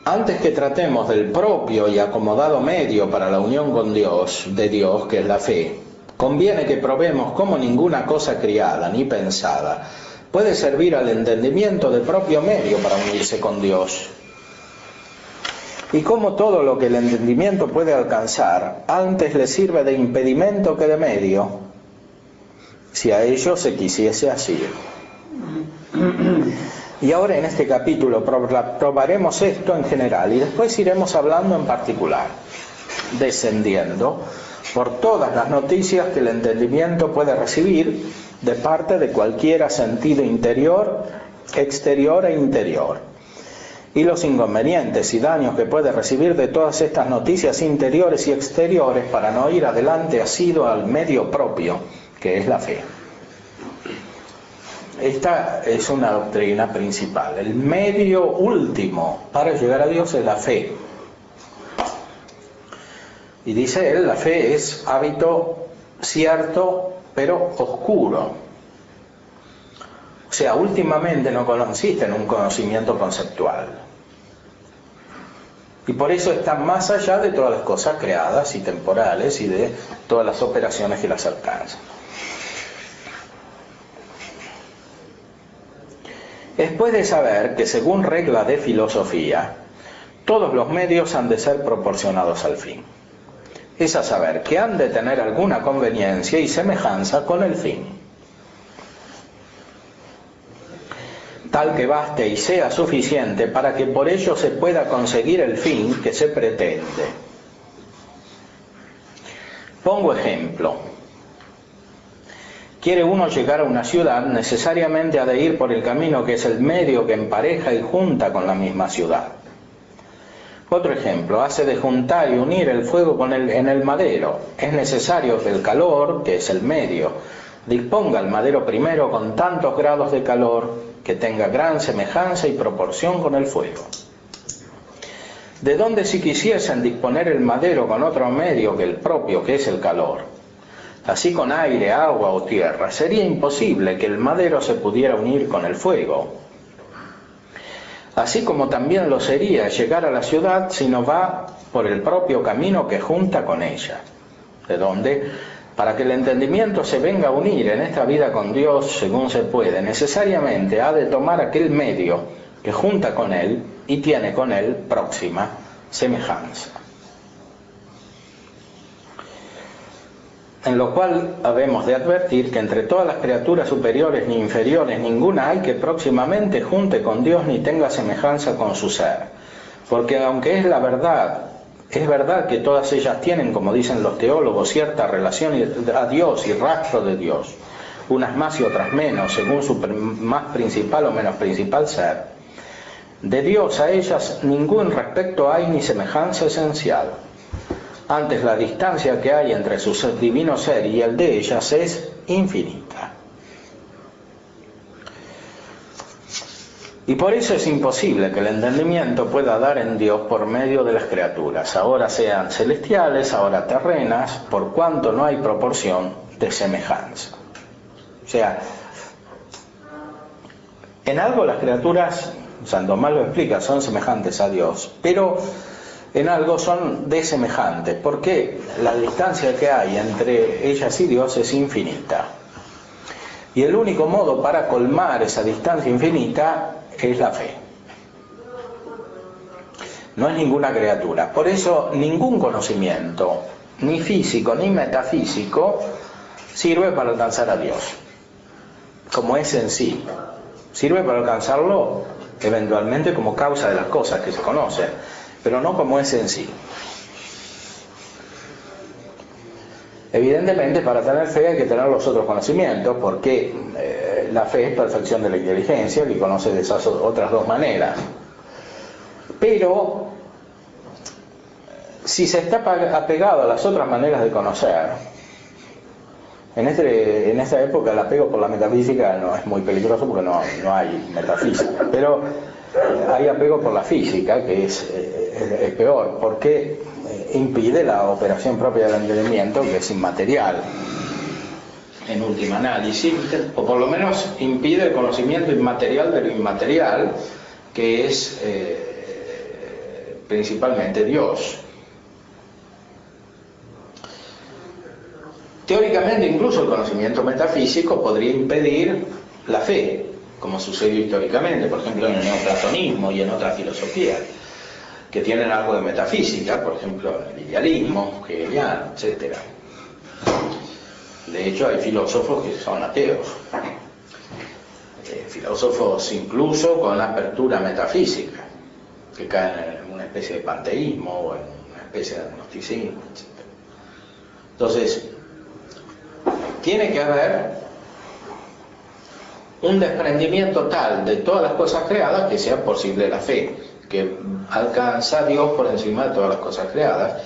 Antes que tratemos del propio y acomodado medio para la unión con Dios, de Dios, que es la fe, conviene que probemos cómo ninguna cosa criada ni pensada puede servir al entendimiento de propio medio para unirse con Dios. Y cómo todo lo que el entendimiento puede alcanzar antes le sirve de impedimento que de medio, si a ello se quisiese asir. Y ahora en este capítulo probaremos esto en general y después iremos hablando en particular, descendiendo por todas las noticias que el entendimiento puede recibir de parte de cualquiera sentido interior, exterior e interior, y los inconvenientes y daños que puede recibir de todas estas noticias interiores y exteriores para no ir adelante asido al medio propio, que es la fe. Esta es una doctrina principal. El medio último para llegar a Dios es la fe. Y dice él, la fe es hábito cierto, pero oscuro. O sea, últimamente no consiste en un conocimiento conceptual. Y por eso está más allá de todas las cosas creadas y temporales y de todas las operaciones que las alcanzan. Después de saber que según regla de filosofía, todos los medios han de ser proporcionados al fin. Es a saber que han de tener alguna conveniencia y semejanza con el fin, tal que baste y sea suficiente para que por ello se pueda conseguir el fin que se pretende. Pongo ejemplo. Quiere uno llegar a una ciudad, necesariamente ha de ir por el camino que es el medio que empareja y junta con la misma ciudad. Otro ejemplo, hace de juntar y unir el fuego en el madero. Es necesario que el calor, que es el medio, disponga el madero primero con tantos grados de calor que tenga gran semejanza y proporción con el fuego. De donde si quisiesen disponer el madero con otro medio que el propio, que es el calor, así con aire, agua o tierra, sería imposible que el madero se pudiera unir con el fuego. Así como también lo sería llegar a la ciudad si no va por el propio camino que junta con ella. De donde, para que el entendimiento se venga a unir en esta vida con Dios según se puede, necesariamente ha de tomar aquel medio que junta con Él y tiene con Él próxima semejanza. En lo cual habemos de advertir que entre todas las criaturas superiores ni inferiores ninguna hay que próximamente junte con Dios ni tenga semejanza con su ser. Porque aunque es verdad que todas ellas tienen, como dicen los teólogos, cierta relación a Dios y rastro de Dios, unas más y otras menos, según su más principal o menos principal ser, de Dios a ellas ningún respecto hay ni semejanza esencial. Antes la distancia que hay entre su divino ser y el de ellas es infinita. Y por eso es imposible que el entendimiento pueda dar en Dios por medio de las criaturas, ahora sean celestiales, ahora terrenas, por cuanto no hay proporción de semejanza. O sea, en algo las criaturas, San Tomás lo explica, son semejantes a Dios, pero en algo son desemejantes, porque la distancia que hay entre ellas y Dios es infinita. Y el único modo para colmar esa distancia infinita es la fe. No es ninguna criatura. Por eso ningún conocimiento, ni físico ni metafísico, sirve para alcanzar a Dios. como es en sí. Sirve para alcanzarlo eventualmente como causa de las cosas que se conocen, pero no como es en sí. Evidentemente, para tener fe hay que tener los otros conocimientos, porque la fe es perfección de la inteligencia, que conoce de esas otras dos maneras. Pero si se está apegado a las otras maneras de conocer, en esta época el apego por la metafísica no es muy peligroso porque no hay metafísica, pero hay apego por la física, que es peor, porque impide la operación propia del entendimiento, que es inmaterial en última análisis, o por lo menos impide el conocimiento inmaterial de lo inmaterial, que es principalmente Dios. Teóricamente, incluso el conocimiento metafísico podría impedir la fe, como sucedió históricamente, por ejemplo en el neoplatonismo y en otras filosofías que tienen algo de metafísica, por ejemplo el idealismo hegeliano, etc. De hecho hay filósofos que son ateos, filósofos incluso con la apertura metafísica, que caen en una especie de panteísmo o en una especie de agnosticismo, etc. Entonces, tiene que haber un desprendimiento tal de todas las cosas creadas que sea posible la fe, que alcanza a Dios por encima de todas las cosas creadas,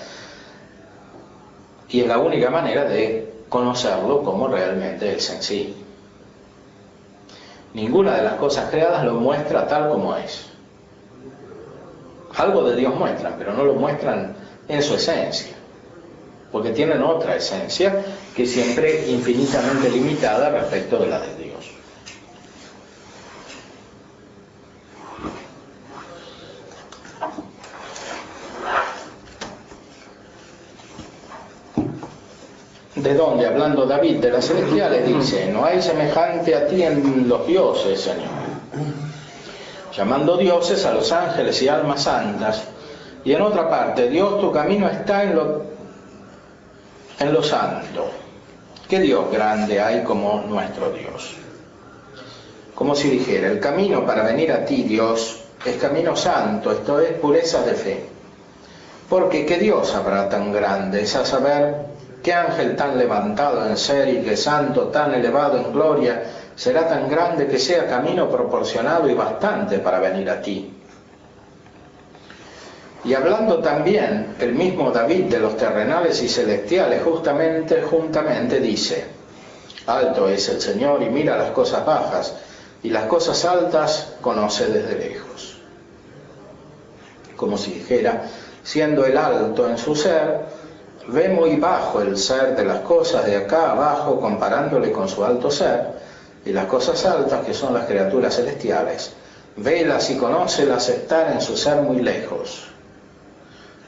y es la única manera de conocerlo como realmente es en sí. Ninguna de las cosas creadas lo muestra tal como es. Algo de Dios muestran, pero no lo muestran en su esencia, porque tienen otra esencia que es siempre infinitamente limitada respecto de la de Dios. De donde, hablando David de las celestiales, dice: no hay semejante a ti en los dioses, Señor. Llamando dioses a los ángeles y almas santas. Y en otra parte: Dios, tu camino está en lo santo. ¿Qué Dios grande hay como nuestro Dios? Como si dijera: el camino para venir a ti, Dios, es camino santo, esto es pureza de fe. Porque ¿qué Dios habrá tan grande? Es a saber, ¿qué ángel tan levantado en ser y qué santo tan elevado en gloria será tan grande que sea camino proporcionado y bastante para venir a ti? Y hablando también el mismo David de los terrenales y celestiales, juntamente dice: alto es el Señor y mira las cosas bajas, y las cosas altas conoce desde lejos. Como si dijera, siendo el alto en su ser, ve muy bajo el ser de las cosas de acá abajo, comparándole con su alto ser, y las cosas altas, que son las criaturas celestiales, velas y conócelas estar en su ser muy lejos.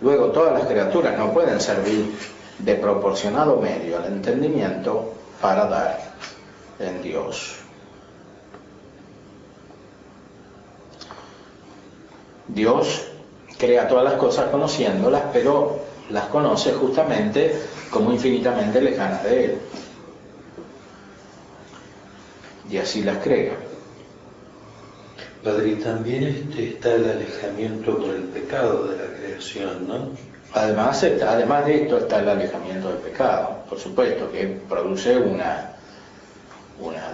Luego todas las criaturas no pueden servir de proporcionado medio al entendimiento para dar en Dios. Dios crea todas las cosas conociéndolas, pero las conoce justamente como infinitamente lejanas de Él. Y así las crea. Padre, y también está el alejamiento por el pecado de la creación, ¿no? Además de esto está el alejamiento del pecado, por supuesto, que produce una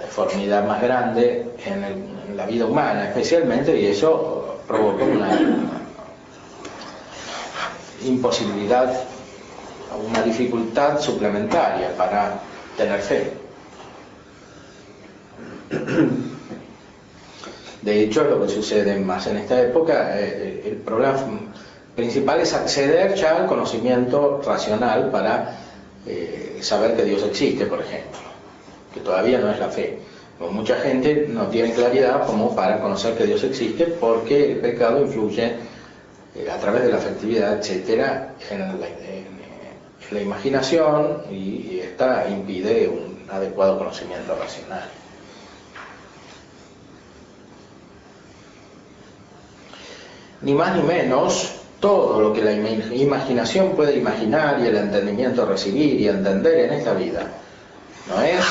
deformidad más grande en la vida humana especialmente, y eso provoca una imposibilidad, una dificultad suplementaria para tener fe. De hecho, lo que sucede más en esta época, el problema principal es acceder ya al conocimiento racional para saber que Dios existe, por ejemplo, que todavía no es la fe. Mucha gente no tiene claridad como para conocer que Dios existe, porque el pecado influye a través de la afectividad, etcétera, en la imaginación, y esta impide un adecuado conocimiento racional. Ni más ni menos, todo lo que la imaginación puede imaginar y el entendimiento recibir y entender en esta vida no es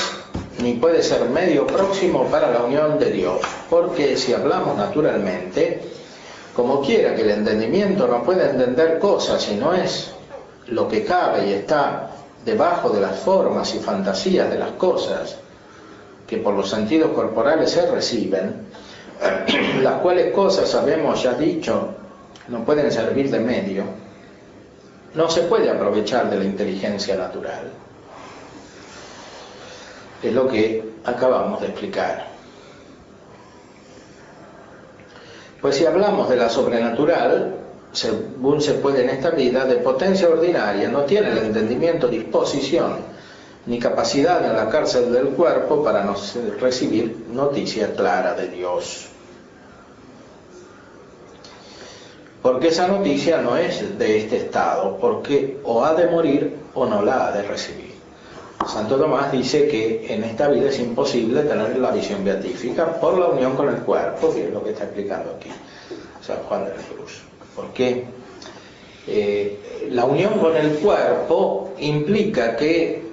ni puede ser medio próximo para la unión de Dios, porque si hablamos naturalmente, como quiera que el entendimiento no puede entender cosas y no es lo que cabe y está debajo de las formas y fantasías de las cosas que por los sentidos corporales se reciben, las cuales cosas, habemos ya dicho, no pueden servir de medio, no se puede aprovechar de la inteligencia natural. Es lo que acabamos de explicar. Pues si hablamos de la sobrenatural, según se puede en esta vida, de potencia ordinaria, no tiene el entendimiento disposición ni capacidad en la cárcel del cuerpo para no recibir noticia clara de Dios. Porque esa noticia no es de este estado, porque o ha de morir o no la ha de recibir. Santo Tomás dice que en esta vida es imposible tener la visión beatífica por la unión con el cuerpo, que es lo que está explicando aquí San Juan de la Cruz. Porque la unión con el cuerpo implica que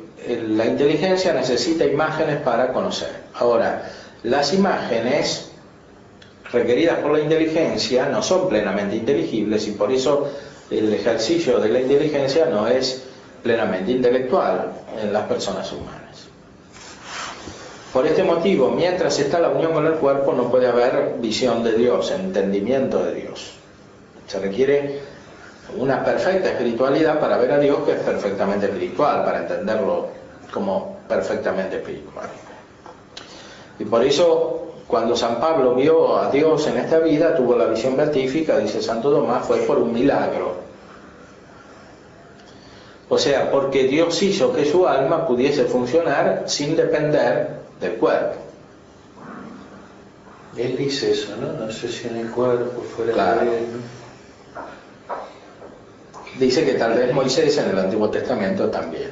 la inteligencia necesita imágenes para conocer. Ahora, las imágenes requeridas por la inteligencia no son plenamente inteligibles y por eso el ejercicio de la inteligencia no es plenamente intelectual en las personas humanas. Por este motivo, mientras está la unión con el cuerpo, no puede haber visión de Dios, entendimiento de Dios. Se requiere una perfecta espiritualidad para ver a Dios, que es perfectamente espiritual, para entenderlo como perfectamente espiritual. Y por eso, cuando San Pablo vio a Dios en esta vida, tuvo la visión beatífica, dice Santo Tomás, fue por un milagro. O sea, porque Dios hizo que su alma pudiese funcionar sin depender del cuerpo. Él dice eso, ¿no? No sé si en el cuerpo, fuera Claro. de él, ¿no? Dice que tal vez Moisés en el Antiguo Testamento también.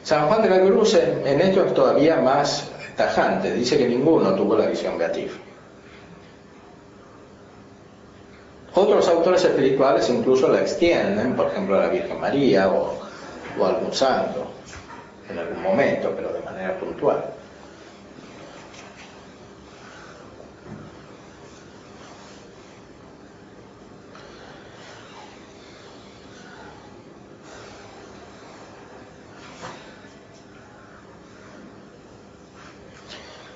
San Juan de la Cruz en esto es todavía más tajante, dice que ninguno tuvo la visión beatífica. Otros autores espirituales incluso la extienden, por ejemplo a la Virgen María o a algún santo, en algún momento, pero de manera puntual.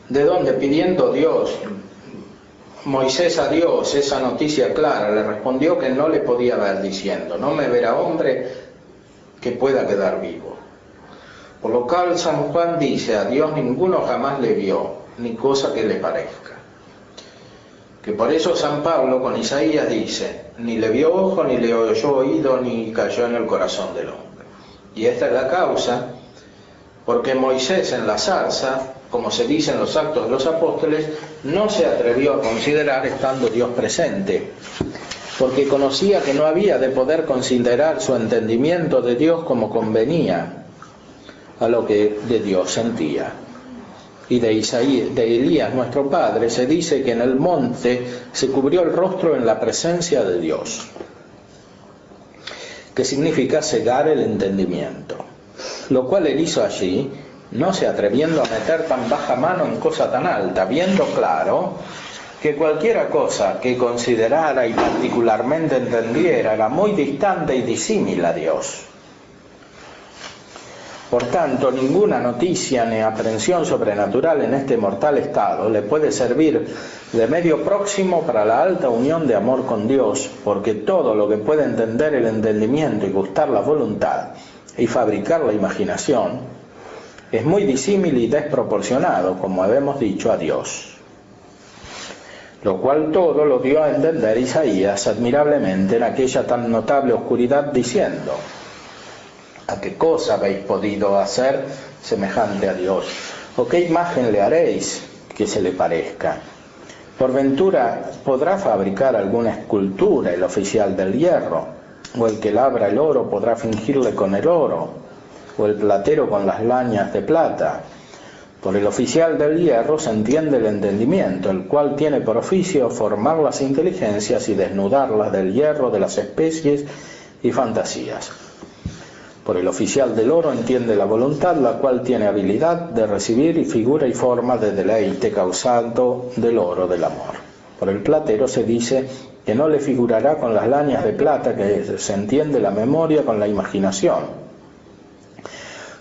De donde pidiendo Moisés a Dios esa noticia clara, le respondió que no le podía ver, diciendo: no me verá hombre que pueda quedar vivo. Por lo cual San Juan dice: a Dios ninguno jamás le vio, ni cosa que le parezca. Que por eso San Pablo con Isaías dice: ni le vio ojo, ni le oyó oído, ni cayó en el corazón del hombre. Y esta es la causa, porque Moisés en la zarza, como se dice en los Actos de los Apóstoles, no se atrevió a considerar estando Dios presente, porque conocía que no había de poder considerar su entendimiento de Dios como convenía a lo que de Dios sentía. Y de Elías nuestro padre se dice que en el monte se cubrió el rostro en la presencia de Dios, que significa cegar el entendimiento, lo cual él hizo allí, no se atreviendo a meter tan baja mano en cosa tan alta, viendo claro que cualquiera cosa que considerara y particularmente entendiera era muy distante y disímil a Dios. Por tanto, ninguna noticia ni aprensión sobrenatural en este mortal estado le puede servir de medio próximo para la alta unión de amor con Dios, porque todo lo que puede entender el entendimiento y gustar la voluntad y fabricar la imaginación es muy disímil y desproporcionado, como habemos dicho, a Dios. Lo cual todo lo dio a entender Isaías admirablemente en aquella tan notable oscuridad, diciendo: ¿a qué cosa habéis podido hacer semejante a Dios? ¿O qué imagen le haréis que se le parezca? Por ventura, ¿podrá fabricar alguna escultura el oficial del hierro? ¿O el que labra el oro podrá fingirle con el oro? ¿O el platero con las lañas de plata? Por el oficial del hierro se entiende el entendimiento, el cual tiene por oficio formar las inteligencias y desnudarlas del hierro de las especies y fantasías. Por el oficial del oro entiende la voluntad, la cual tiene habilidad de recibir y figura y forma de deleite causado del oro del amor. Por el platero se dice que no le figurará con las lañas de plata, que se entiende la memoria con la imaginación,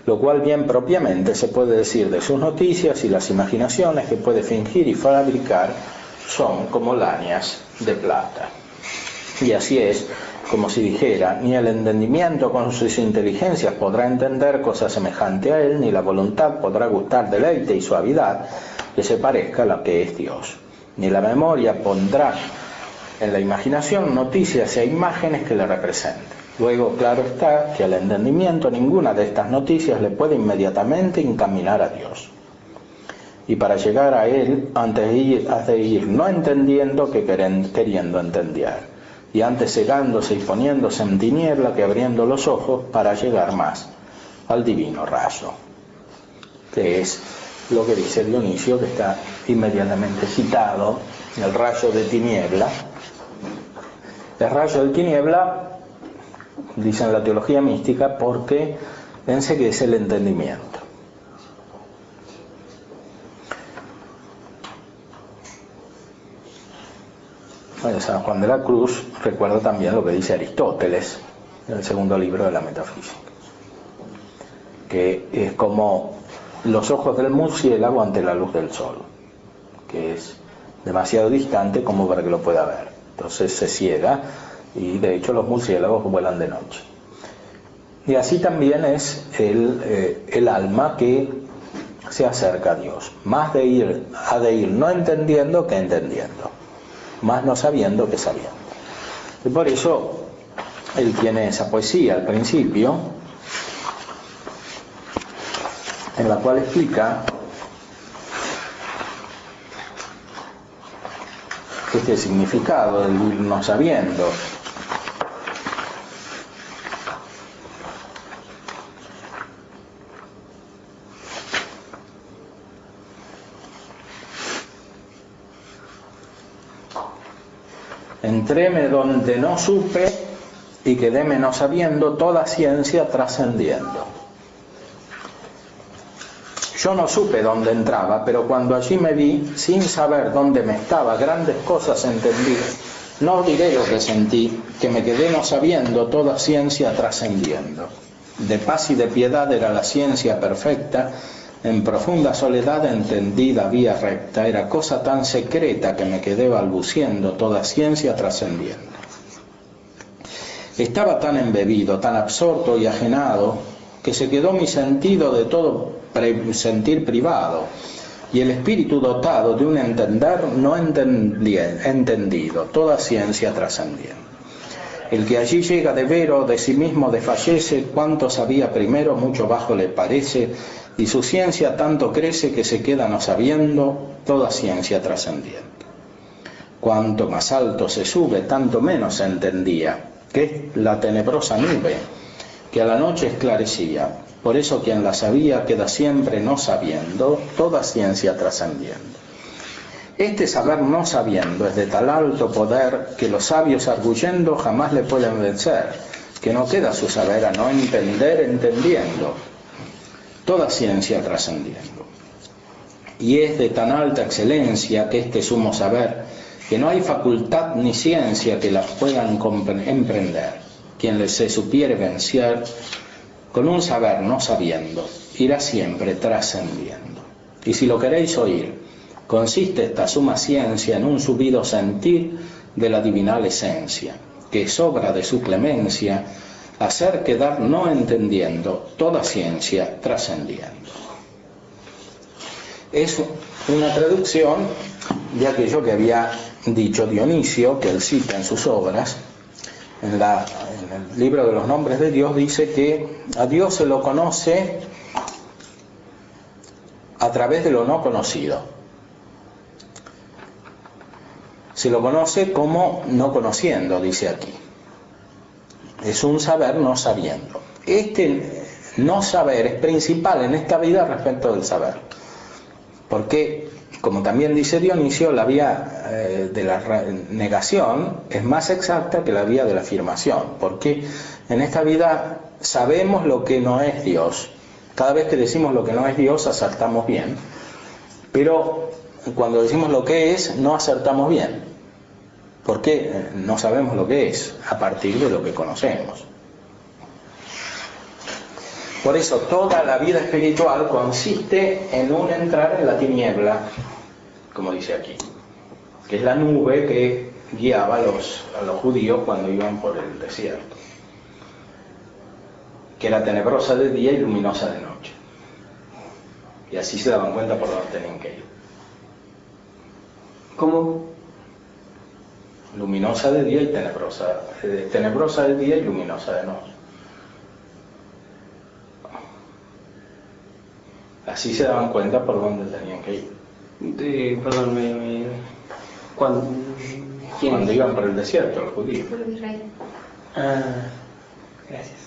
lo cual bien propiamente se puede decir de sus noticias, y las imaginaciones que puede fingir y fabricar son como lañas de plata. Y así es como si dijera: ni el entendimiento con sus inteligencias podrá entender cosa semejante a él, ni la voluntad podrá gustar deleite y suavidad que se parezca a la que es Dios, ni la memoria pondrá en la imaginación noticias e imágenes que le representen. Luego, claro está que al entendimiento ninguna de estas noticias le puede inmediatamente encaminar a Dios. Y para llegar a Él, antes de ir no entendiendo que queriendo entender, y antes cegándose y poniéndose en tiniebla que abriendo los ojos para llegar más al divino rayo, que es lo que dice Dionisio, que está inmediatamente citado, el rayo de tiniebla. El rayo de tiniebla, dice en la teología mística, porque pense que es el entendimiento. Bueno, San Juan de la Cruz recuerda también lo que dice Aristóteles en el segundo libro de la Metafísica, que es como los ojos del murciélago ante la luz del sol, que es demasiado distante como para que lo pueda ver. Entonces se ciega, y de hecho los murciélagos vuelan de noche. Y así también es el alma que se acerca a Dios. Más ha de ir no entendiendo que entendiendo, más no sabiendo que sabiendo. Y por eso él tiene esa poesía al principio, en la cual explica este significado del ir no sabiendo. Entréme donde no supe y quedéme no sabiendo, toda ciencia trascendiendo. Yo no supe dónde entraba, pero cuando allí me vi, sin saber dónde me estaba, grandes cosas entendí. No diré lo que sentí, que me quedé no sabiendo, toda ciencia trascendiendo. De paz y de piedad era la ciencia perfecta, en profunda soledad entendida vía recta, era cosa tan secreta que me quedé balbuciendo, toda ciencia trascendiendo. Estaba tan embebido, tan absorto y ajenado, que se quedó mi sentido de todo sentir privado, y el espíritu dotado de un entender no entendido, toda ciencia trascendiendo. El que allí llega de vero, de sí mismo desfallece, cuanto sabía primero, mucho bajo le parece, y su ciencia tanto crece que se queda no sabiendo, toda ciencia trascendiendo. Cuanto más alto se sube, tanto menos se entendía, que es la tenebrosa nube que a la noche esclarecía. Por eso quien la sabía queda siempre no sabiendo, toda ciencia trascendiendo. Este saber no sabiendo es de tal alto poder que los sabios arguyendo jamás le pueden vencer, que no queda su saber a no entender entendiendo, toda ciencia trascendiendo. Y es de tan alta excelencia que este sumo saber, que no hay facultad ni ciencia que las puedan emprender. Quien les se supiere vencer, con un saber no sabiendo, irá siempre trascendiendo. Y si lo queréis oír, consiste esta suma ciencia en un subido sentir de la divinal esencia, que es obra de su clemencia, hacer quedar no entendiendo, toda ciencia trascendiendo. Es una traducción de aquello que había dicho Dionisio, que él cita en sus obras. En el libro de los nombres de Dios dice que a Dios se lo conoce a través de lo no conocido. Se lo conoce como no conociendo, dice aquí. Es un saber no sabiendo. Este no saber es principal en esta vida respecto del saber. Porque como también dice Dionisio, la vía de la negación es más exacta que la vía de la afirmación, porque en esta vida sabemos lo que no es Dios. Cada vez que decimos lo que no es Dios, acertamos bien, pero cuando decimos lo que es, no acertamos bien, porque no sabemos lo que es a partir de lo que conocemos. Por eso toda la vida espiritual consiste en un entrar en la tiniebla, como dice aquí, que es la nube que guiaba a los judíos cuando iban por el desierto, que era tenebrosa de día y luminosa de noche. Y así se daban cuenta por dónde tenían que ir. ¿Cómo? Luminosa de día y tenebrosa. Tenebrosa de día y luminosa de noche. Así se daban cuenta por dónde tenían que ir. Perdón, ¿cuándo? Cuando iban por el desierto, los judíos. Ah, gracias.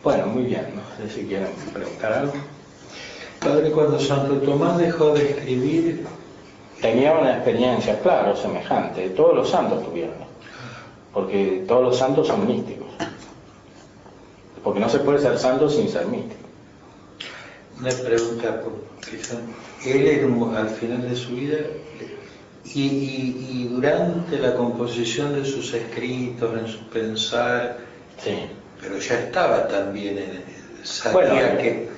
Bueno, muy bien, no sé si quieren preguntar algo. Padre, cuando Santo Tomás dejó de escribir, Tenía una experiencia, claro, semejante. Todos los santos tuvieron, porque todos los santos son místicos. Porque no se puede ser santo sin ser místico. una pregunta, quizá, él al final de su vida y durante la composición de sus escritos, en su pensar, Sí. pero ya estaba también sabía Bueno, que...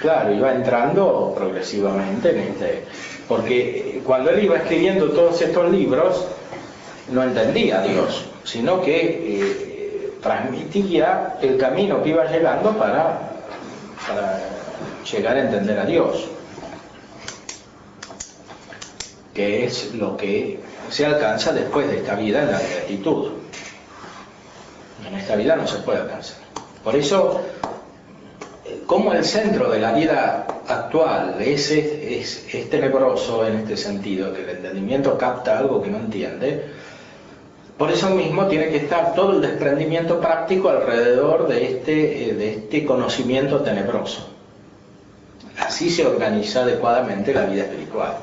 Claro, iba entrando progresivamente porque cuando él iba escribiendo todos estos libros no entendía a Dios, sino que transmitía el camino que iba llegando para llegar a entender a Dios, que es lo que se alcanza después de esta vida en la beatitud. En esta vida no se puede alcanzar. Por eso, como el centro de la vida actual es tenebroso en este sentido, que el entendimiento capta algo que no entiende, por eso mismo tiene que estar todo el desprendimiento práctico alrededor de este conocimiento tenebroso. Así se organiza adecuadamente la vida espiritual,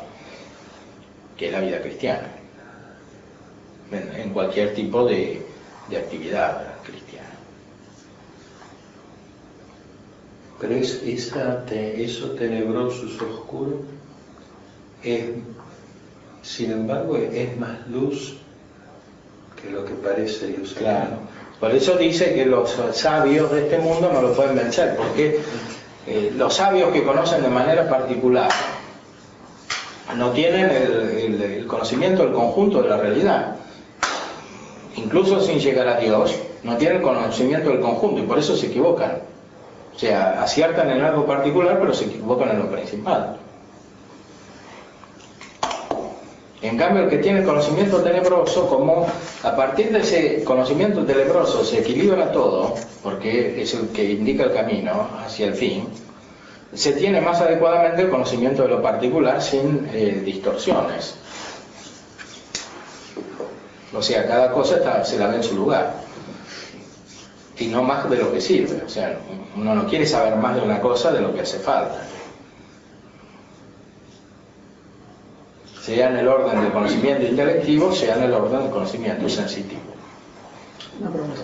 que es la vida cristiana, en cualquier tipo de actividad cristiana. Pero eso tenebroso, eso oscuro, sin embargo, es más luz que lo que parece Dios. Claro. Por eso dice que los sabios de este mundo no lo pueden vencer, porque los sabios que conocen de manera particular no tienen el conocimiento del conjunto de la realidad. Incluso sin llegar a Dios, no tienen conocimiento del conjunto y por eso se equivocan. O sea, aciertan en algo particular, pero se equivocan en lo principal. En cambio, el que tiene conocimiento tenebroso, como a partir de ese conocimiento tenebroso se equilibra todo, porque es el que indica el camino hacia el fin, se tiene más adecuadamente el conocimiento de lo particular sin distorsiones. O sea, cada cosa se la ve en su lugar. Y no más de lo que sirve. O sea, uno no quiere saber más de una cosa de lo que hace falta. Sea en el orden del conocimiento intelectivo, sea en el orden del conocimiento sensitivo. Una pregunta.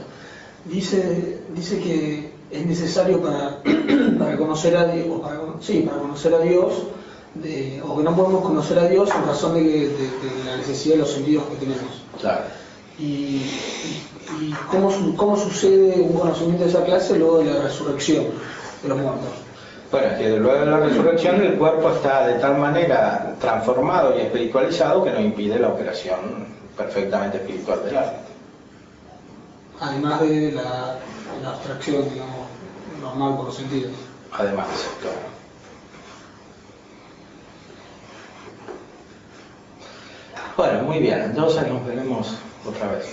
Dice que es necesario para conocer a Dios, para conocer a Dios, o que no podemos conocer a Dios en razón de la necesidad de los sentidos que tenemos. Claro. ¿Y cómo sucede un conocimiento de esa clase luego de la resurrección de los muertos? Bueno, es que luego de la resurrección el cuerpo está de tal manera transformado y espiritualizado que no impide la operación perfectamente espiritual del alma. Además de la abstracción, digamos, normal por los sentidos. Además, claro. Bueno, muy bien, entonces nos veremos otra vez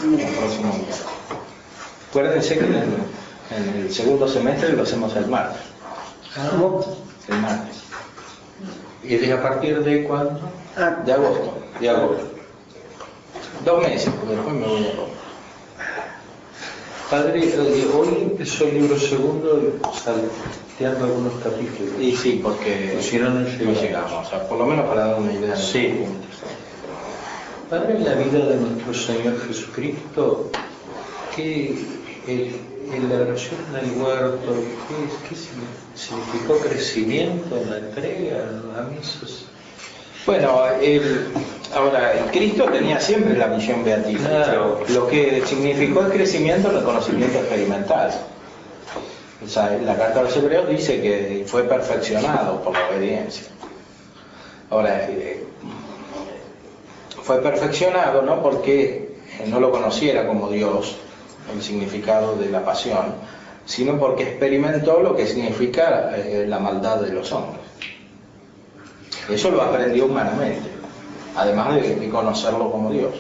el próximo día. Acuérdense que en el segundo semestre lo hacemos el martes. ¿Cómo? El martes. ¿Y a partir de cuándo? De agosto. 2 meses, porque después me voy a Roma. Padre, hoy empezó el libro segundo, salteando algunos capítulos. Y sí, porque Si no, no llegamos, o sea, por lo menos para dar una idea. Sí. Padre, en la vida de nuestro Señor Jesucristo, en la oración en el huerto, ¿qué significó crecimiento en la entrega? A mí eso es... Bueno, ahora, el Cristo tenía siempre la misión beatífica. Claro. Lo que significó el crecimiento en el conocimiento experimental. O sea, la carta a los Hebreos dice que fue perfeccionado por la obediencia. Ahora, fue perfeccionado no porque no lo conociera como Dios, el significado de la pasión, sino porque experimentó lo que significa la maldad de los hombres. Eso lo aprendió humanamente, además de conocerlo como Dios.